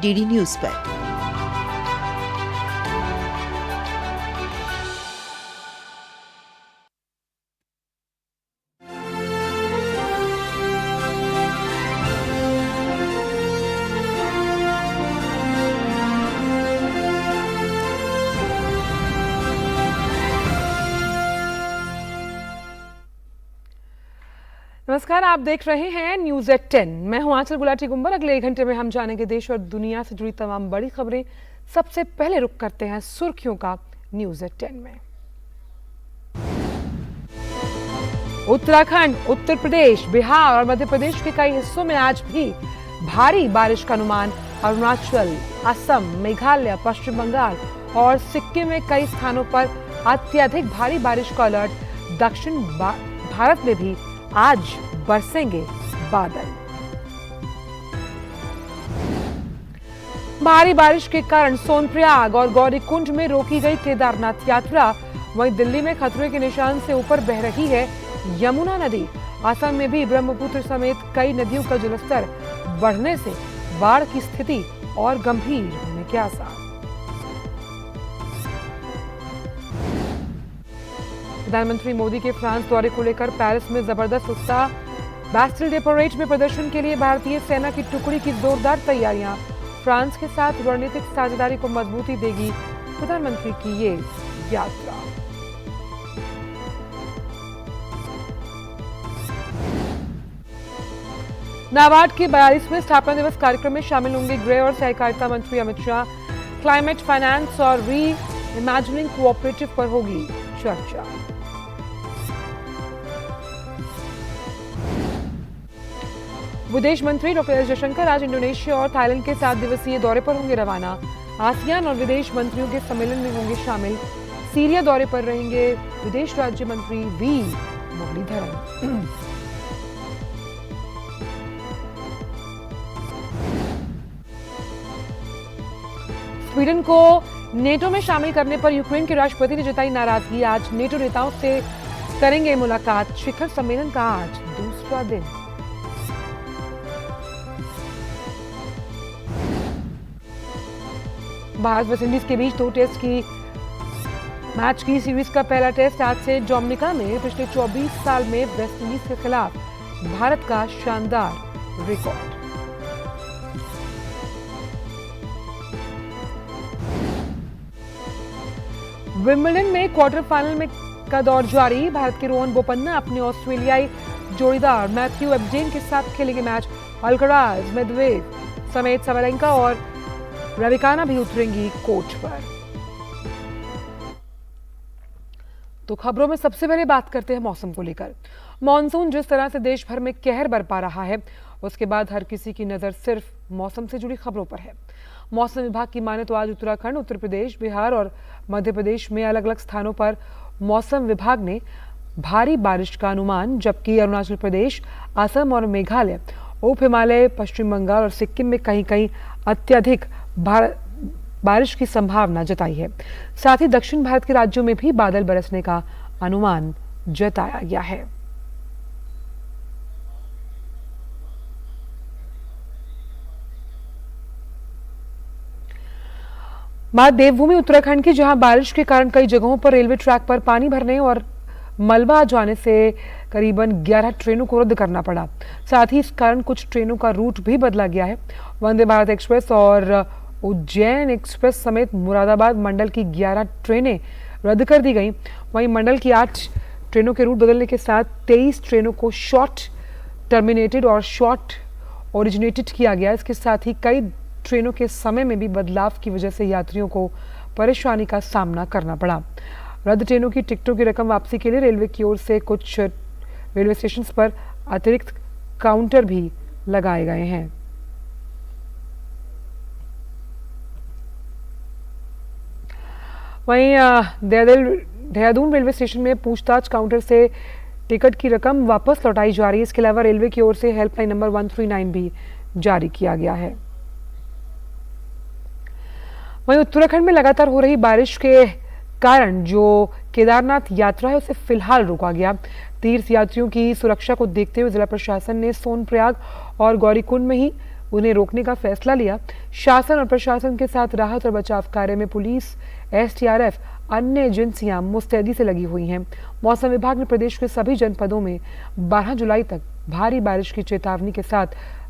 DD news पर। नमस्कार, आप देख रहे हैं न्यूज एट 10। मैं हूं आंचल गुलाटी गुंबर। अगले 1 घंटे में हम जानेंगे देश और दुनिया से जुड़ी तमाम बड़ी खबरें। सबसे पहले रुख करते हैं सुर्खियों का न्यूज एट 10 में। उत्तराखंड, उत्तर प्रदेश, बिहार और मध्य प्रदेश के कई हिस्सों में आज भी भारी बारिश का अनुमान। अरुणाचल, असम, मेघालय, पश्चिम बंगाल और सिक्किम में कई स्थानों पर अत्यधिक भारी बारिश का अलर्ट। दक्षिण भारत में भी आज बरसेंगे बादल। भारी बारिश के कारण सोनप्रयाग और गौरीकुंड में रोकी गई केदारनाथ यात्रा। वहीं दिल्ली में खतरे के निशान से ऊपर बह रही है यमुना नदी। असम में भी ब्रह्मपुत्र समेत कई नदियों का जलस्तर बढ़ने से बाढ़ की स्थिति और गंभीर होने के आसार। प्रधानमंत्री मोदी के फ्रांस दौरे को लेकर पेरिस में जबरदस्त उत्साह। बैस्टिल डे परेड में प्रदर्शन के लिए भारतीय सेना की टुकड़ी की जोरदार तैयारियां। फ्रांस के साथ रणनीतिक साझेदारी को मजबूती देगी प्रधानमंत्री की ये यात्रा। नाबार्ड के 42वें स्थापना दिवस कार्यक्रम में शामिल होंगे गृह और सहकारिता मंत्री अमित शाह। क्लाइमेट फाइनेंस और री इमेजिनिंग कोऑपरेटिव पर होगी चर्चा। विदेश मंत्री डॉक्टर एस जयशंकर आज इंडोनेशिया और थाईलैंड के 7 दिवसीय दौरे पर होंगे रवाना। आसियान और विदेश मंत्रियों के सम्मेलन में होंगे शामिल। सीरिया दौरे पर रहेंगे विदेश राज्य मंत्री वी मुरलीधरन। स्वीडन को नेटो में शामिल करने पर यूक्रेन के राष्ट्रपति ने जताई नाराजगी। आज नेटो नेताओं से करेंगे मुलाकात। शिखर सम्मेलन का आज दूसरा दिन। भारत वेस्टइंडीज के बीच 2 टेस्ट की मैच की सीरीज का पहला टेस्ट आज से डोमिनिका में। पिछले 24 साल में वेस्टइंडीज के खिलाफ भारत का शानदार रिकॉर्ड। विंबलडन में क्वार्टर फाइनल में का दौर जारी। भारत के रोहन बोपन्ना अपने ऑस्ट्रेलियाई जोड़ीदार मैथ्यू एब्डेन के साथ खेलेंगे मैच। अल्कराज, मेदवेदेव समेत साबालेंका और रविकाना भी उतरेंगी कोर्ट पर। तो खबरों में सबसे पहले बात करते हैं मौसम को लेकर। मॉनसून जिस तरह से देश भर में कहर बरपा रहा है, उसके बाद हर किसी की नजर सिर्फ मौसम से जुड़ी खबरों पर है। मौसम विभाग की माने तो आज उत्तराखंड, उत्तर प्रदेश, बिहार और मध्य प्रदेश में अलग अलग स्थानों पर मौसम विभाग ने भारी बारिश का अनुमान, जबकि अरुणाचल प्रदेश, असम और मेघालय, उप हिमालय, पश्चिम बंगाल और सिक्किम में कहीं कहीं अत्यधिक बारिश की संभावना जताई है। साथ ही दक्षिण भारत के राज्यों में भी बादल बरसने का अनुमान जताया गया है। बात देवभूमि उत्तराखंड की, जहां बारिश के कारण कई जगहों पर रेलवे ट्रैक पर पानी भरने और मलबा आ जाने से करीबन 11 ट्रेनों को रद्द करना पड़ा। साथ ही इस कारण कुछ ट्रेनों का रूट भी बदला गया है। वंदे भारत एक्सप्रेस और उज्जैन एक्सप्रेस समेत मुरादाबाद मंडल की 11 ट्रेनें रद्द कर दी गई। वहीं मंडल की 8 ट्रेनों के रूट बदलने के साथ 23 ट्रेनों को शॉर्ट टर्मिनेटेड और शॉर्ट ओरिजिनेटेड किया गया। इसके साथ ही कई ट्रेनों के समय में भी बदलाव की वजह से यात्रियों को परेशानी का सामना करना पड़ा। रद्द ट्रेनों की टिकटों की रकम वापसी के लिए रेलवे की ओर से कुछ रेलवे स्टेशन पर अतिरिक्त काउंटर भी लगाए गए हैं। वहीं देहरादून रेलवे स्टेशन में पूछताछ काउंटर से टिकट की रकम वापस लौटाई जा रही है। इसके अलावा रेलवे की ओर से हेल्पलाइन नंबर 139 भी जारी किया गया है। वहीं उत्तराखंड में लगातार हो रही बारिश के कारण जो केदारनाथ यात्रा है उसे फिलहाल रोका गया। तीर्थ यात्रियों की सुरक्षा को देखते हुए जिला प्रशासन ने सोनप्रयाग और गौरीकुंड में ही उन्हें रोकने का फैसला लिया। शासन और प्रशासन के साथ राहत और बचाव कार्य में पुलिस, एसडीआरएफ, अन्य एजेंसियां मुस्तैदी से लगी हुई हैं। मौसम विभाग ने प्रदेश के सभी जनपदों में 12 जुलाई तक भारी बारिश की चेतावनी के साथ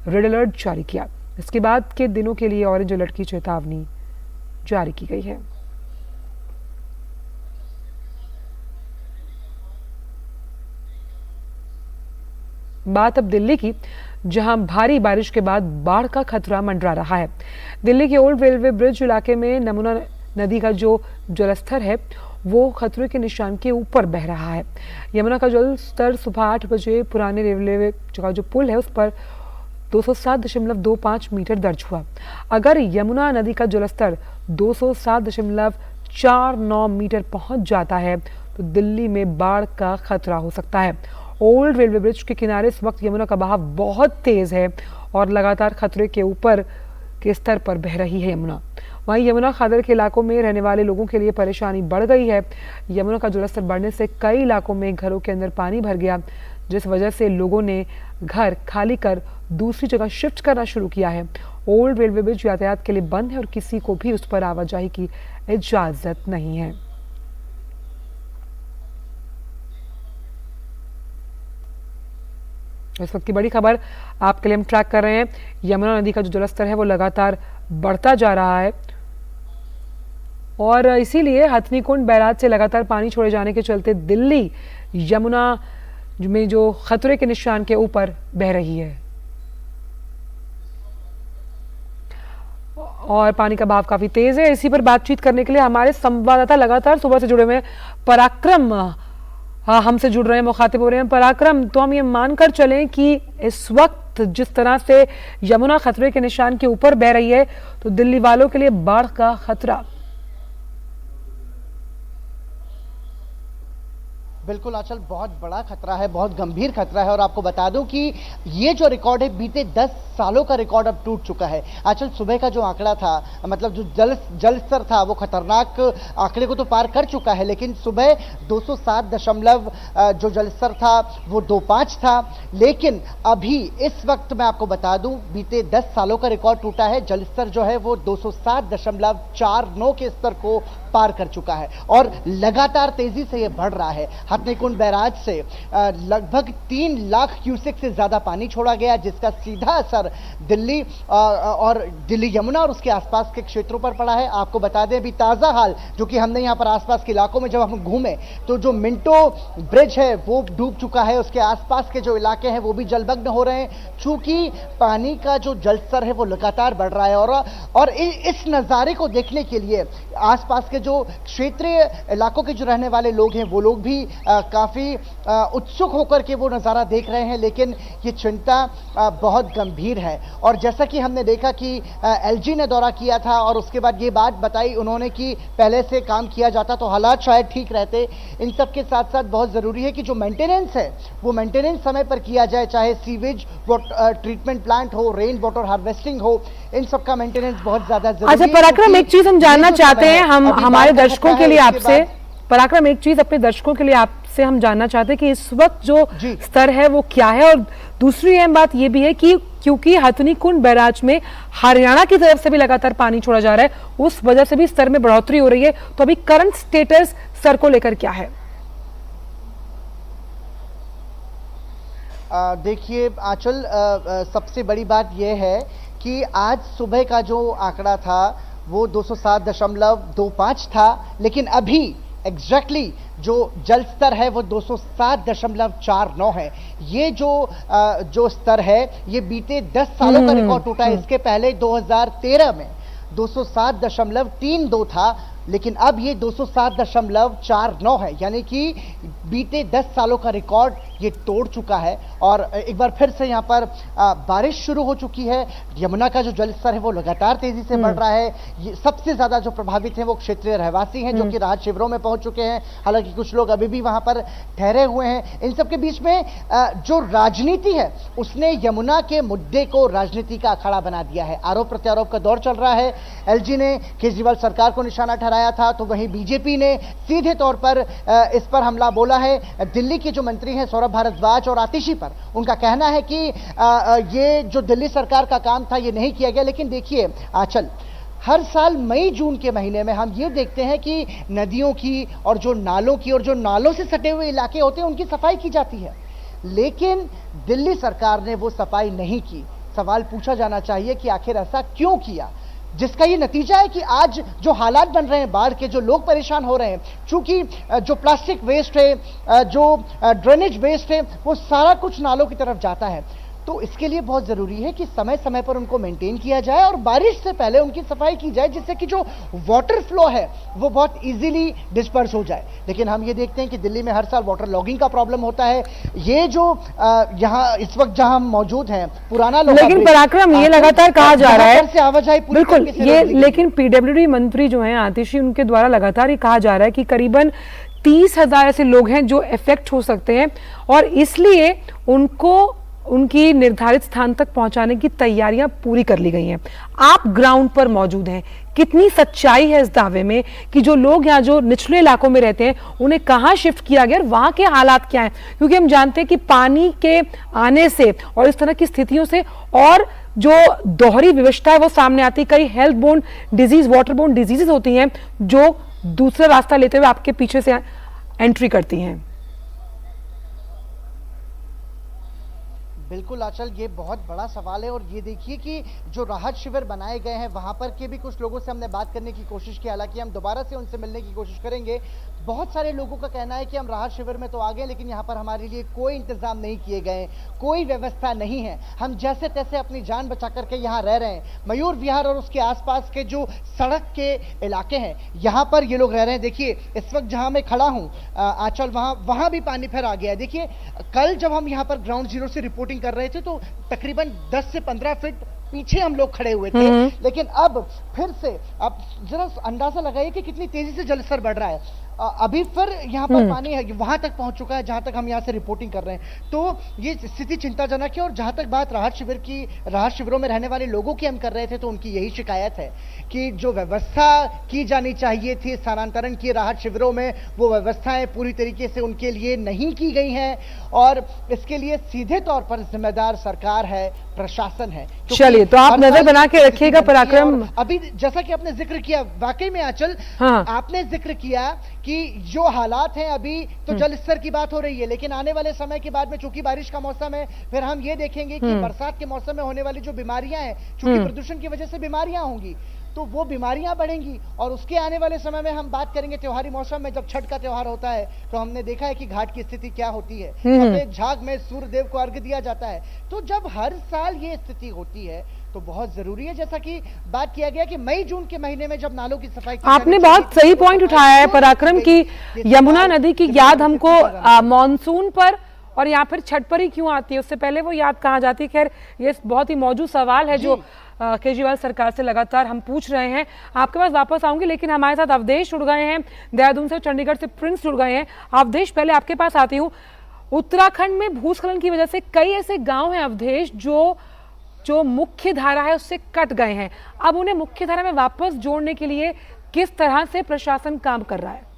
रेड अलर्ट जारी किया। इसके बाद के दिनों के लिए ऑरेंज अलर्ट की चेतावनी जारी की गई है। बात अब दिल्ली की, जहां भारी बारिश के बाद बाढ़ का खतरा मंडरा रहा है। दिल्ली के ओल्ड रेलवे ब्रिज इलाके में यमुना नदी का जो जलस्तर है वो खतरे के निशान के ऊपर बह रहा है। यमुना का जल स्तर सुबह 8 बजे पुराने रेलवे का जो पुल है उस पर 207.25 मीटर दर्ज हुआ। अगर यमुना नदी का जलस्तर 207.49 मीटर पहुंच जाता है तो दिल्ली में बाढ़ का खतरा हो सकता है। ओल्ड रेलवे ब्रिज के किनारे इस वक्त यमुना का बहाव बहुत तेज है और लगातार खतरे के ऊपर के स्तर पर बह रही है यमुना। वहीं यमुना खादर के इलाकों में रहने वाले लोगों के लिए परेशानी बढ़ गई है। यमुना का जलस्तर बढ़ने से कई इलाकों में घरों के अंदर पानी भर गया, जिस वजह से लोगों ने घर खाली कर दूसरी जगह शिफ्ट करना शुरू किया है। ओल्ड रेलवे ब्रिज यातायात के लिए बंद है और किसी को भी उस पर आवाजाही की इजाजत नहीं है। इस वक्त की बड़ी खबर आपके लिए हम ट्रैक कर रहे हैं। यमुना नदी का जो जलस्तर है वो लगातार बढ़ता जा रहा है और इसीलिए हथनीकुंड बैराज से लगातार पानी छोड़े जाने के चलते दिल्ली यमुना में जो खतरे के निशान के ऊपर बह रही है और पानी का बहाव काफी तेज है। इसी पर बातचीत करने के लिए हमारे संवाददाता लगातार सुबह से जुड़े हुए पराक्रम हमसे जुड़ रहे हैं, मुखातिब हो रहे हैं। पराक्रम, तो हम ये मानकर चलें कि इस वक्त जिस तरह से यमुना खतरे के निशान के ऊपर बह रही है तो दिल्ली वालों के लिए बाढ़ का खतरा। बिल्कुल आंचल, बहुत बड़ा खतरा है, बहुत गंभीर खतरा है। और आपको बता दूं कि ये जो रिकॉर्ड है बीते 10 सालों का रिकॉर्ड अब टूट चुका है। आंचल, सुबह का जो आंकड़ा था, मतलब जो जल स्तर था वो खतरनाक आंकड़े को तो पार कर चुका है, लेकिन सुबह 207 दशमलव जो जल स्तर था वो 25 था। लेकिन अभी इस वक्त मैं आपको बता दूं बीते 10 सालों का रिकॉर्ड टूटा है। जल स्तर जो है वो 207.49 के स्तर को पार कर चुका है और लगातार तेजी से ये बढ़ रहा है। हथनीकुंड बैराज से लगभग 3 लाख क्यूसेक से ज्यादा पानी छोड़ा गया, जिसका सीधा असर दिल्ली और दिल्ली यमुना और उसके आसपास के क्षेत्रों पर पड़ा है। आपको बता दें अभी ताजा हाल जो कि हमने यहाँ पर आसपास के इलाकों में जब हम घूमे तो जो मिंटो ब्रिज है वो डूब चुका है, उसके आसपास के जो इलाके हैं वो भी जलमग्न हो रहे हैं। चूंकि पानी का जो जल स्तर है वो लगातार बढ़ रहा है और इस नजारे को देखने के लिए आसपास के जो क्षेत्रीय इलाकों के जो रहने वाले लोग हैं वो लोग भी काफी उत्सुक होकर के वो नज़ारा देख रहे हैं। लेकिन ये चिंता बहुत गंभीर है और जैसा कि हमने देखा कि एलजी ने दौरा किया था और उसके बाद ये बात बताई उन्होंने कि पहले से काम किया जाता तो हालात शायद ठीक रहते। इन सब के साथ साथ बहुत ज़रूरी है कि जो मेंटेनेंस है वो मेंटेनेंस समय पर किया जाए, चाहे सीवेज ट्रीटमेंट प्लांट हो, रेन वाटर हार्वेस्टिंग हो, इन सब का मेंटेनेंस बहुत ज्यादा जरूरी है। अच्छा पराक्रम, एक चीज हम जानना चाहते हैं, हम हमारे दर्शकों के लिए आपसे, पराक्रम एक चीज अपने दर्शकों के लिए आपसे हम जानना चाहते हैं कि इस वक्त जो स्तर है वो क्या है। और दूसरी अहम बात ये भी है कि क्योंकि हथनीकुंड बैराज में हरियाणा की तरफ से भी लगातार पानी छोड़ा जा रहा है, उस वजह से भी स्तर में बढ़ोतरी हो रही है। तो अभी करंट स्टेटस स्तर को लेकर क्या है? देखिए आंचल, सबसे बड़ी बात यह है कि आज सुबह का जो आंकड़ा था वो 207.25 था, लेकिन अभी एग्जैक्टली जो जल स्तर है वो 207.49 है। ये जो स्तर है ये बीते 10 सालों का रिकॉर्ड टूटा है। इसके पहले 2013 में 207.32 था, लेकिन अब ये 207.49 है, यानी कि बीते 10 सालों का रिकॉर्ड ये तोड़ चुका है। और एक बार फिर से यहाँ पर बारिश शुरू हो चुकी है। यमुना का जो जल स्तर है वो लगातार तेजी से बढ़ रहा है। ये सबसे ज्यादा जो प्रभावित हैं वो क्षेत्रीय रहवासी हैं जो कि राहत शिविरों में पहुंच चुके हैं। हालांकि कुछ लोग अभी भी वहां पर ठहरे हुए हैं। इन सब के बीच में जो राजनीति है उसने यमुना के मुद्दे को राजनीति का अखाड़ा बना दिया है। आरोप प्रत्यारोप का दौर चल रहा है। एलजी ने केजरीवाल सरकार को निशाना ठहराया था, तो वहीं बीजेपी ने सीधे तौर पर इस पर हमला बोला है। दिल्ली के जो मंत्री हैं सौरभ भारद्वाज और आतिशी पर उनका कहना है कि ये जो दिल्ली सरकार का काम था ये नहीं किया गया। लेकिन देखिए आंचल, हर साल मई जून के महीने में हम ये देखते हैं कि नदियों की और जो नालों की और जो नालों से सटे हुए इलाके होते हैं उनकी सफाई की जाती है, लेकिन दिल्ली सरकार ने वो सफाई नहीं की। सवाल पूछा जाना चाहिए कि आखिर ऐसा क्यों किया, जिसका ये नतीजा है कि आज जो हालात बन रहे हैं बाढ़ के, जो लोग परेशान हो रहे हैं, चूंकि जो प्लास्टिक वेस्ट है, जो ड्रेनेज वेस्ट है, वो सारा कुछ नालों की तरफ जाता है। तो इसके लिए बहुत जरूरी है कि समय समय पर उनको मेंटेन किया जाए और बारिश से पहले उनकी सफाई की जाए, जिससे कि जो वाटर फ्लो है वो बहुत इजीली डिस्पर्स हो जाए। लेकिन हम ये देखते हैं कि दिल्ली में हर साल वाटर लॉगिंग का प्रॉब्लम होता है। ये जो यहाँ इस वक्त जहां हम मौजूद हैं, पुराना लेकिन पराक्रम ये लगातार कहा जा रहा है से आवाजाही बिल्कुल ये, लेकिन पीडब्ल्यूडी मंत्री जो है आतिशी, उनके द्वारा लगातार ये कहा जा रहा है कि करीबन 30,000 ऐसे लोग हैं जो इफेक्ट हो सकते हैं और इसलिए उनको उनकी निर्धारित स्थान तक पहुंचाने की तैयारियां पूरी कर ली गई हैं। आप ग्राउंड पर मौजूद हैं, कितनी सच्चाई है इस दावे में कि जो लोग यहाँ जो निचले इलाकों में रहते हैं उन्हें कहाँ शिफ्ट किया गया और वहां के हालात क्या हैं? क्योंकि हम जानते हैं कि पानी के आने से और इस तरह की स्थितियों से और जो दोहरी विवशता है वो सामने आती है। कई health borne disease, water borne diseases होती हैं जो दूसरा रास्ता लेते हुए आपके पीछे से एंट्री करती हैं। बिल्कुल आंचल, ये बहुत बड़ा सवाल है। और ये देखिए कि जो राहत शिविर बनाए गए हैं वहां पर के भी कुछ लोगों से हमने बात करने की कोशिश की, हालांकि हम दोबारा से उनसे मिलने की कोशिश करेंगे। बहुत सारे लोगों का कहना है कि हम राहत शिविर में तो आ गए, लेकिन यहाँ पर हमारे लिए कोई इंतजाम नहीं किए गए, कोई व्यवस्था नहीं है। हम जैसे तैसे अपनी जान बचा करके यहाँ रह रहे हैं। मयूर विहार और उसके आसपास के जो सड़क के इलाके हैं यहाँ पर ये लोग रह रहे हैं। देखिए इस वक्त जहाँ मैं खड़ा हूँ आंचल, वहां भी पानी फिर आ गया है। देखिए कल जब हम यहाँ पर ग्राउंड जीरो से रिपोर्टिंग कर रहे थे तो तकरीबन 10 से 15 फीट पीछे हम लोग खड़े हुए थे, लेकिन अब फिर से आप जरा अंदाजा लगाइए कि कितनी तेजी से जलस्तर बढ़ रहा है। अभी फिर यहाँ पर पानी है, वहां तक पहुंच चुका है जहां तक हम यहाँ से रिपोर्टिंग कर रहे हैं। तो ये स्थिति चिंताजनक है। और जहां तक बात राहत शिविर की, राहत शिविरों में रहने वाले लोगों की हम कर रहे थे, तो उनकी यही शिकायत है कि जो व्यवस्था की जानी चाहिए थी स्थानांतरण की राहत शिविरों में, वो व्यवस्थाएं पूरी तरीके से उनके लिए नहीं की गई हैं और इसके लिए सीधे तौर पर जिम्मेदार सरकार है, प्रशासन है। चलिए, तो आप नजर बना के रखिएगा पराक्रम। अभी जैसा कि आपने जिक्र किया, वाकई में आंचल, आपने जिक्र किया कि जो हालात हैं अभी तो जल स्तर की बात हो रही है, लेकिन आने वाले समय के बाद में चूंकि बारिश का मौसम है, फिर हम ये देखेंगे कि बरसात के मौसम में होने वाली जो बीमारियां हैं, चूंकि प्रदूषण की वजह से बीमारियां होंगी, तो वो बीमारियां बढ़ेंगी। और उसके आने वाले समय में हम बात करेंगे त्योहारी मौसम में, जब छठ का त्योहार होता है तो हमने देखा है कि घाट की स्थिति क्या होती है। सफेद झाग में सूर्य देव को अर्घ्य दिया जाता है। तो जब हर साल ये स्थिति होती है तो बहुत जरूरी है, जैसा कि बात किया गया कि मई जून के महीने में जब नालों की सफाई की, आपने बहुत सही पॉइंट उठाया है पराक्रम की यमुना नदी की याद हमको मानसून पर और यहाँ फिर छठ पर ही क्यों आती है, उससे पहले वो याद कहाँ जाती है। खैर ये बहुत ही मौजूद सवाल है जो केजरीवाल सरकार से लगातार हम पूछ रहे हैं। आपके पास वापस आऊंगी, लेकिन हमारे साथ अवधेश जुड़ गए हैं देहरादून से, चंडीगढ़ से प्रिंस जुड़ गए हैं। अवधेश, पहले आपके पास आती हूँ। उत्तराखंड में भूस्खलन की वजह से कई ऐसे गांव हैं अवधेश जो मुख्य धारा है उससे कट गए हैं। अब उन्हें मुख्य धारा में वापस जोड़ने के लिए किस तरह से प्रशासन काम कर रहा है?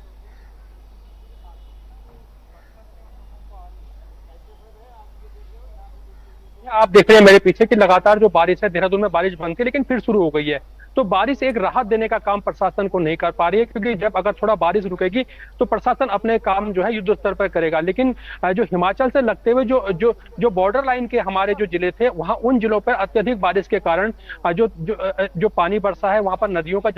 आप देख रहे हैं मेरे पीछे कि लगातार जो बारिश है, देहरादून में बारिश बंद थी लेकिन फिर शुरू हो गई है। तो बारिश एक राहत देने का काम प्रशासन को नहीं कर पा रही है, क्योंकि जब अगर थोड़ा बारिश रुकेगी तो प्रशासन अपने काम जो है युद्ध स्तर पर करेगा। लेकिन जो हिमाचल से लगते हुए जो बॉर्डर लाइन के हमारे जो जिले थे, वहां उन जिलों पर अत्यधिक बारिश के कारण जो पानी बरसा है, वहां पर नदियों का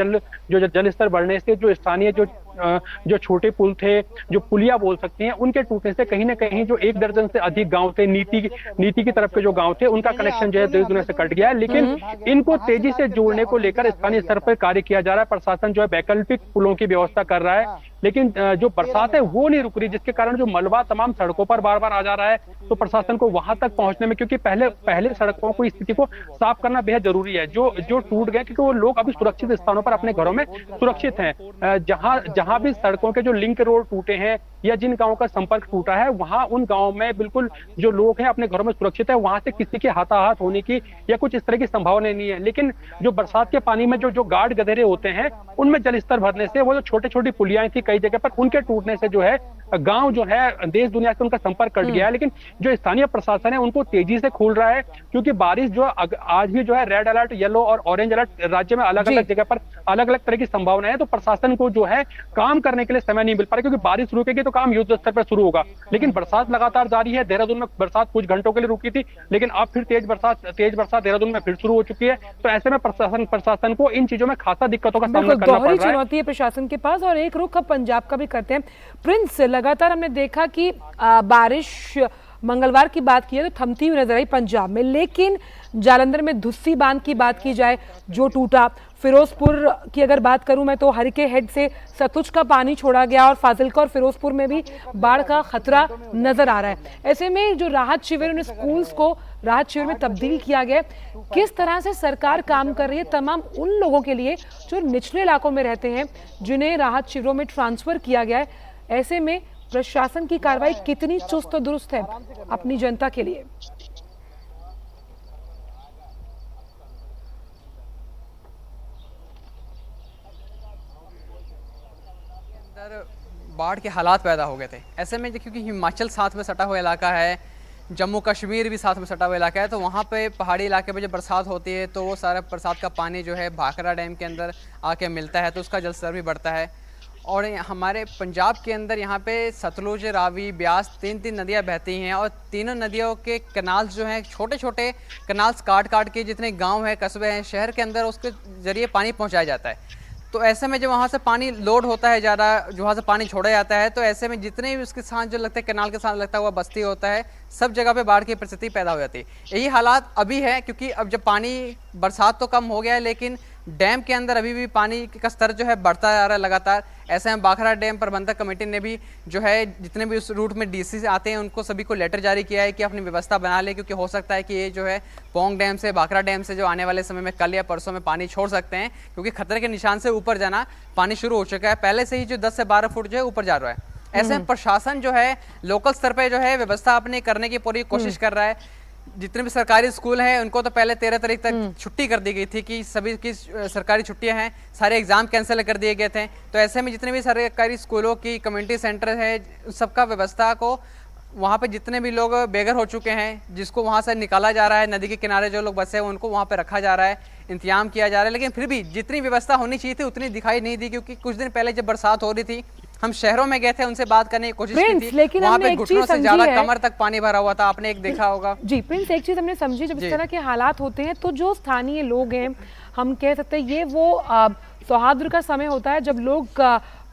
जल स्तर बढ़ने से जो स्थानीय जो छोटे पुल थे, जो पुलिया बोल सकते हैं, उनके टूटने से कहीं ना कहीं जो 1 दर्जन से अधिक गांव थे, नीति की तरफ के जो गांव थे, उनका कनेक्शन जो है देश दुनिया से कट गया है। लेकिन इनको तेजी से जोड़ने को लेकर स्थानीय स्तर पर कार्य किया जा रहा है। प्रशासन जो है वैकल्पिक पुलों की व्यवस्था कर रहा है, लेकिन जो बरसात है वो नहीं रुक रही, जिसके कारण जो मलबा तमाम सड़कों पर बार बार आ जा रहा है। तो प्रशासन को वहां तक पहुंचने में, क्योंकि पहले सड़कों को, स्थिति को साफ करना बेहद जरूरी है। जो टूट गए, क्योंकि वो लोग अभी सुरक्षित स्थानों पर अपने घरों में सुरक्षित हैं। जहां भी सड़कों के जो लिंक रोड टूटे हैं या जिन गांवों का संपर्क टूटा है, वहां उन गांवों में बिल्कुल जो लोग हैं अपने घरों में सुरक्षित है, वहां से किसी के हाथाहाथ होने की या कुछ इस तरह की संभावना नहीं है। लेकिन जो बरसात के पानी में जो गाढ़ गधेरे होते हैं, उनमें जल स्तर भरने से वो जो छोटी छोटी पुलियाएं थी कई जगह पर, उनके टूटने से जो है गांव जो है देश दुनिया से उनका संपर्क कट गया है। लेकिन जो स्थानीय प्रशासन है उनको तेजी से खोल रहा है, क्योंकि बारिश जो आज भी जो है रेड अलर्ट, येलो और ऑरेंज अलर्ट राज्य में अलग अलग जगह पर अलग अलग तरह की संभावना है। तो प्रशासन को जो है काम करने के लिए समय नहीं मिल पा रहा, क्योंकि बारिश रुकेगी तो काम युद्ध स्तर पर शुरू होगा। लेकिन बरसात लगातार जारी है। देहरादून में बरसात कुछ घंटों के लिए रुकी थी, लेकिन अब फिर तेज बरसात देहरादून में फिर शुरू हो चुकी है। तो ऐसे में प्रशासन को इन चीजों में खासा दिक्कतों का सामना करना पड़ रहा है। चुनौती है प्रशासन के पास। और एक रुख अब पंजाब का भी करते हैं। प्रिंस, लगातार हमने देखा कि बारिश मंगलवार की बात की है तो थमती हुई नजर आई पंजाब में, लेकिन जालंधर में धुस्सी बांध की बात की जाए जो टूटा, फिरोजपुर की अगर बात करूं मैं तो हरिके हेड से सतलुज का पानी छोड़ा गया और फाजिलका और फिरोजपुर में भी बाढ़ का खतरा नजर आ रहा है। ऐसे में जो राहत शिविर, उन स्कूल्स को राहत शिविर में तब्दील किया गया, किस तरह से सरकार काम कर रही है तमाम उन लोगों के लिए जो निचले इलाकों में रहते हैं, जिन्हें राहत शिविरों में ट्रांसफर किया गया है। ऐसे में प्रशासन की कार्रवाई कितनी चुस्त और दुरुस्त है अपनी जनता के लिए? बाढ़ के हालात पैदा हो गए थे। ऐसे में क्योंकि हिमाचल साथ में सटा हुआ इलाका है, जम्मू कश्मीर भी साथ में सटा हुआ इलाका है, तो वहाँ पे पहाड़ी इलाके में जब बरसात होती है तो वो सारा बरसात का पानी जो है भाखड़ा डैम के अंदर आके मिलता है, तो उसका जल स्तर भी बढ़ता है। और हमारे पंजाब के अंदर यहाँ पे सतलुज, रावी, ब्यास, तीन नदियाँ बहती हैं और तीनों नदियों के कनाल्स जो हैं, छोटे छोटे कनाल्स काट के जितने गांव हैं, कस्बे हैं, शहर के अंदर उसके ज़रिए पानी पहुँचाया जाता है। तो ऐसे में जब वहाँ से पानी लोड होता है ज़्यादा, जो वहाँ से पानी छोड़ा जाता है, तो ऐसे में जितने भी उसके साथ जो लगते हैं, कनाल के साथ लगता हुआ बस्ती होता है, सब जगह पे बाढ़ की परिस्थिति पैदा हो जाती है। यही हालात अभी है, क्योंकि अब जब पानी, बरसात तो कम हो गया है लेकिन डैम के अंदर अभी भी पानी का स्तर जो है बढ़ता जा रहा है लगातार। ऐसे में भाखड़ा डैम प्रबंधक कमेटी ने भी जो है जितने भी उस रूट में डीसी से आते हैं उनको सभी को लेटर जारी किया है कि अपनी व्यवस्था बना ले, क्योंकि हो सकता है कि ये जो है पौंग डैम से, भाखड़ा डैम से जो आने वाले समय में कल या परसों में पानी छोड़ सकते हैं, क्योंकि खतरे के निशान से ऊपर जाना पानी शुरू हो चुका है। पहले से ही जो 10 से 12 फुट जो है ऊपर जा रहा है। ऐसे में प्रशासन जो है लोकल स्तर पर जो है व्यवस्था अपनी करने की पूरी कोशिश कर रहा है। जितने भी सरकारी स्कूल हैं उनको तो पहले 13 तारीख तक छुट्टी कर दी गई थी कि सभी की सरकारी छुट्टियां हैं, सारे एग्जाम कैंसिल कर दिए गए थे। तो ऐसे में जितने भी सरकारी स्कूलों की कम्युनिटी सेंटर है, सबका व्यवस्था को वहाँ पे जितने भी लोग बेघर हो चुके हैं, जिसको वहाँ से निकाला जा रहा है, नदी के किनारे जो लोग बसे हैं उनको वहाँ पे रखा जा रहा है, इंतजाम किया जा रहा है। लेकिन फिर भी जितनी व्यवस्था होनी चाहिए थी उतनी दिखाई नहीं दी, क्योंकि कुछ दिन पहले जब बरसात हो रही थी हम शहरों में गए थे, उनसे बात करने की कोशिश की थी, लेकिन वहाँ पे घुटनों से ज्यादा कमर तक पानी भरा हुआ था। आपने एक देखा होगा। जी प्रिंस, एक चीज हमने समझी, जब इस तरह के हालात होते हैं तो जो स्थानीय लोग हैं, हम कह सकते हैं ये वो सौहार्द का समय होता है जब लोग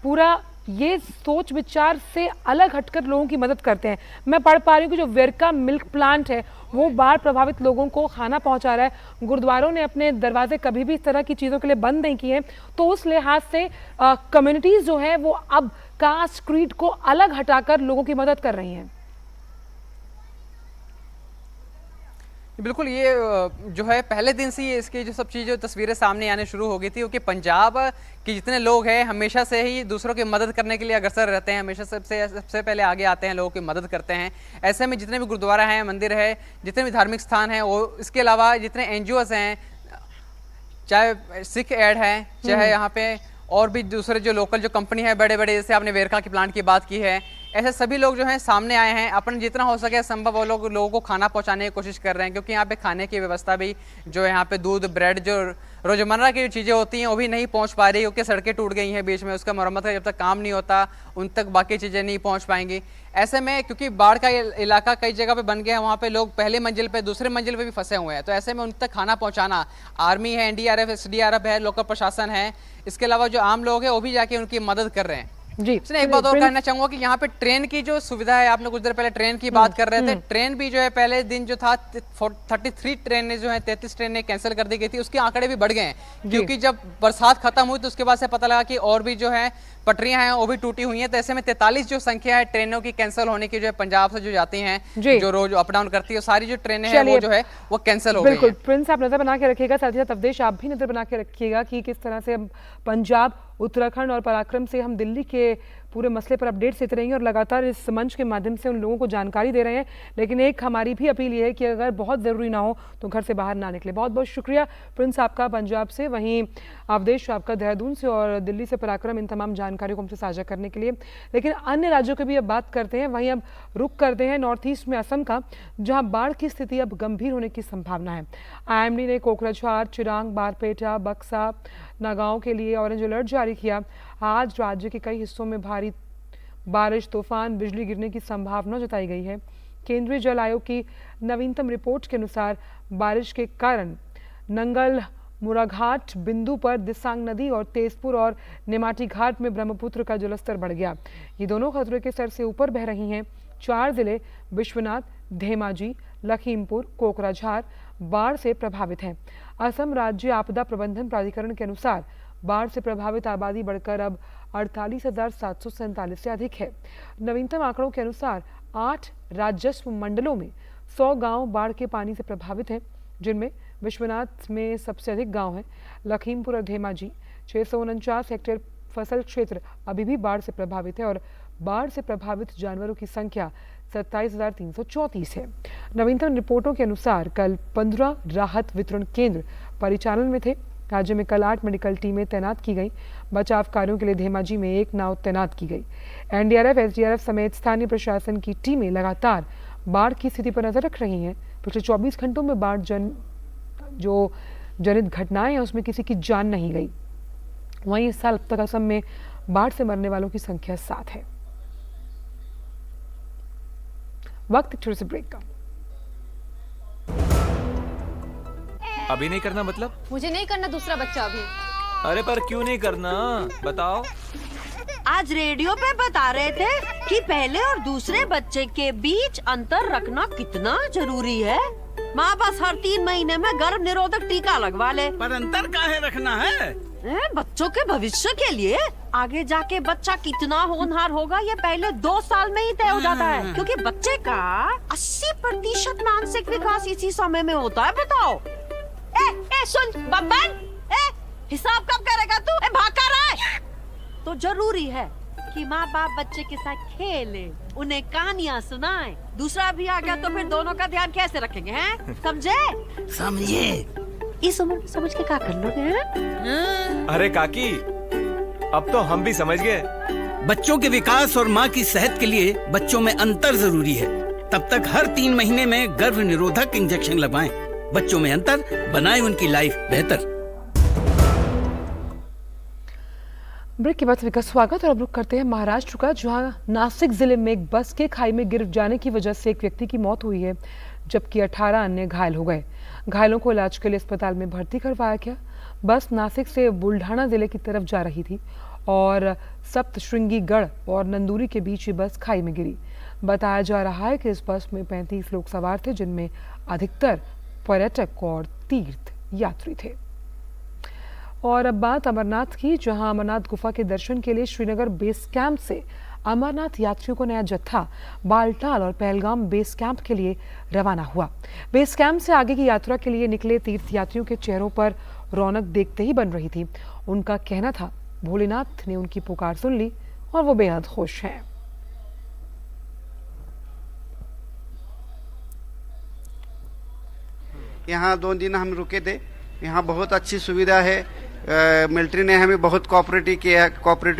पूरा ये सोच विचार से अलग हटकर लोगों की मदद करते हैं। मैं पढ़ पा रही हूँ कि जो वेरका मिल्क प्लांट है वो बाढ़ प्रभावित लोगों को खाना पहुंचा रहा है। गुरुद्वारों ने अपने दरवाजे कभी भी इस तरह की चीज़ों के लिए बंद नहीं किए, तो उस लिहाज से कम्युनिटीज़ जो है वो अब कास्ट, क्रीड को अलग हटाकर लोगों की मदद कर रही हैं। बिल्कुल, ये जो है पहले दिन से ही इसकी जो सब चीज़ें तस्वीरें सामने आने शुरू हो गई थी, क्योंकि पंजाब के जितने लोग हैं हमेशा से ही दूसरों की मदद करने के लिए अग्रसर रहते हैं, हमेशा सबसे पहले आगे आते हैं, लोगों की मदद करते हैं। ऐसे में जितने भी गुरुद्वारा हैं, मंदिर है, जितने भी धार्मिक स्थान हैं, और इसके अलावा जितने NGOs हैं, चाहे सिख एड है, चाहे यहाँ पे और भी दूसरे जो लोकल जो कंपनी है बड़े बड़े, जैसे आपने वेरका की प्लांट की बात की है, ऐसे सभी लोग जो हैं सामने आए हैं, अपन जितना हो सके संभव वो लोगों को खाना पहुंचाने की कोशिश कर रहे हैं, क्योंकि यहाँ पे खाने की व्यवस्था भी जो है, यहाँ पे दूध, ब्रेड, जो रोजमर्रा की जो चीज़ें होती हैं वो भी नहीं पहुंच पा रही, क्योंकि सड़कें टूट गई हैं बीच में, उसका मरम्मत का जब तक काम नहीं होता उन तक बाकी चीज़ें नहीं पहुँच पाएंगी। ऐसे में क्योंकि बाढ़ का इलाका कई जगह पे बन गया है, वहाँ पे लोग पहली मंजिल पे, दूसरे मंजिल पे भी फंसे हुए हैं, तो ऐसे में उन तक खाना पहुँचाना, आर्मी है, NDRF, SDRF है, लोकल प्रशासन है, इसके अलावा जो आम लोग हैं वो भी जाके उनकी मदद कर रहे हैं। जी, एक बात और कहना चाहूंगा कि यहाँ पे ट्रेन की जो सुविधा है, आपने कुछ देर पहले ट्रेन की बात कर रहे थे, ट्रेन भी जो है पहले दिन जो था 33 ट्रेनें जो है 33 ट्रेनें कैंसिल कर दी गई थी, उसके आंकड़े भी बढ़ गए हैं, क्योंकि जब बरसात खत्म हुई तो उसके बाद से पता लगा कि और भी जो है पटरियां हैं वो भी टूटी हुई हैं। तो ऐसे में 43 जो संख्या है ट्रेनों की कैंसिल होने की, जो है पंजाब से जो जाती हैं, जो रोज अप डाउन करती है, सारी जो ट्रेनें हैं वो जो है वो कैंसिल हो गई हैं। बिल्कुल प्रिंस, आप नजर बना के रखिएगा, साथ ही साथ अवधेश आप भी नजर बना के रखिएगा कि किस तरह से पंजाब, उत्तराखंड और पराक्रम से हम दिल्ली के पूरे मसले पर अपडेट्स देते रहेंगे और लगातार इस मंच के माध्यम से उन लोगों को जानकारी दे रहे हैं। लेकिन एक हमारी भी अपील ये है कि अगर बहुत ज़रूरी ना हो तो घर से बाहर ना निकले। बहुत बहुत शुक्रिया प्रिंस आपका पंजाब से, वहीं अवधेश आपका देहरादून से और दिल्ली से पराक्रम इन तमाम जानकारियों को हमसे साझा करने के लिए। लेकिन अन्य राज्यों की भी अब बात करते हैं। वहीं अब रुख करते हैं नॉर्थ ईस्ट में असम का, जहां बाढ़ की स्थिति अब गंभीर होने की संभावना है। IMD ने कोकराझार, चिरांग, बारपेटा, बक्सा, नागांव के लिए ऑरेंज अलर्ट जारी किया। आज राज्य के कई हिस्सों में भारी बारिश, तूफान, बिजली गिरने की संभावना जताई गई है। केंद्रीय जल आयोग की नवीनतम रिपोर्ट के अनुसार बारिश के कारण नंगल मुराघाट बिंदु पर दिसांग नदी और तेजपुर और निमाटी घाट में ब्रह्मपुत्र का जलस्तर बढ़ गया। ये दोनों खतरे के स्तर से ऊपर बह रही हैं। 4 जिले विश्वनाथ, धेमाजी, लखीमपुर, कोकराझार बाढ़ से प्रभावित हैं। असम राज्य आपदा प्रबंधन प्राधिकरण के अनुसार बाढ़ से प्रभावित आबादी बढ़कर अब 48,747 से अधिक है। नवीनतम आंकड़ों के अनुसार 8 राजस्व मंडलों में 100 गांव बाढ़ के पानी से प्रभावित हैं, जिनमें विश्वनाथ में सबसे अधिक गांव हैं। लखीमपुर और धेमाजी 649 हेक्टेयर फसल क्षेत्र अभी भी बाढ़ से प्रभावित है और बाढ़ से प्रभावित जानवरों की संख्या 27,334 है। नवीनतम रिपोर्टों के अनुसार कल 15 राहत वितरण केंद्र परिचालन में थे। राज्य में कल 8 मेडिकल टीमें तैनात की गई। बचाव कार्यों के लिए धेमाजी में 1 नाव तैनात की गई। NDRF, SDRF समेत स्थानीय प्रशासन की टीमें लगातार बाढ़ की स्थिति पर नजर रख रही हैं। पिछले 24 घंटों में बाढ़ जनित घटनाएं हैं उसमें किसी की जान नहीं गई। वहीं इस साल अब तक असम में बाढ़ से मरने वालों की संख्या 7 है। वक्त छोटे से ब्रेक का। अभी नहीं करना मतलब? मुझे नहीं करना दूसरा बच्चा अभी। अरे पर क्यों नहीं करना, बताओ। आज रेडियो पे बता रहे थे कि पहले और दूसरे बच्चे के बीच अंतर रखना कितना जरूरी है। माँ बस हर 3 महीने में गर्भ निरोधक टीका लगवा ले। पर अंतर काहे रखना है? बच्चों के भविष्य के लिए। आगे जाके बच्चा कितना होनहार होगा ये पहले 2 साल में ही तय हो जाता है, क्योंकि बच्चे का 80% मानसिक विकास इसी समय में होता है। बताओ। सुन बब्बन, हिसाब कब करेगा तू? भाग कर रहा है। तो जरूरी है कि माँ बाप बच्चे के साथ खेले, उन्हें कहानियाँ सुनाएं। दूसरा भी आ गया तो फिर दोनों का ध्यान कैसे रखेंगे, हैं? समझे? समझे। इस उम्र में समझ के क्या कर लोगे, हैं? अरे काकी, अब तो हम भी समझ गए। बच्चों के विकास और माँ की सेहत के लिए बच्चों में अंतर जरूरी है। तब तक हर 3 महीने में गर्भ निरोधक इंजेक्शन लगवाएं। बच्चों में अंतर बनाए उनकी लाइफ बेहतर। ब्रेक के बाद सभी का स्वागत। और अब रुक करते हैं महाराष्ट्र का, जहां नासिक जिले में एक बस के खाई में गिर जाने की वजह से एक व्यक्ति की मौत हुई है, जबकि 18 अन्य घायल हो गए। घायलों को इलाज के लिए अस्पताल में भर्ती करवाया गया। बस नासिक से बुल्ढाना जिले की तरफ जा रही थी और सप्तशृंगीगढ़ और नंदूरी के बीच ये बस खाई में गिरी। बताया जा रहा है कि इस बस में 35 लोग सवार थे, जिनमें अधिकतर पर्यटक और तीर्थ यात्री थे। और अब बात अमरनाथ की, जहां अमरनाथ गुफा के दर्शन के लिए श्रीनगर बेस कैंप से अमरनाथ यात्रियों को नया जत्था बालटाल और पहलगाम बेस कैंप के लिए रवाना हुआ। बेस कैंप से आगे की यात्रा के लिए निकले तीर्थ यात्रियों के चेहरों पर रौनक देखते ही बन रही थी। उनका कहना था भोलेनाथ ने उनकी पुकार सुन ली और वो बेहद खुश हैं। यहाँ 2 दिन हम रुके थे। यहाँ बहुत अच्छी सुविधा है। मिलिट्री ने हमें बहुत कोऑपरेटिव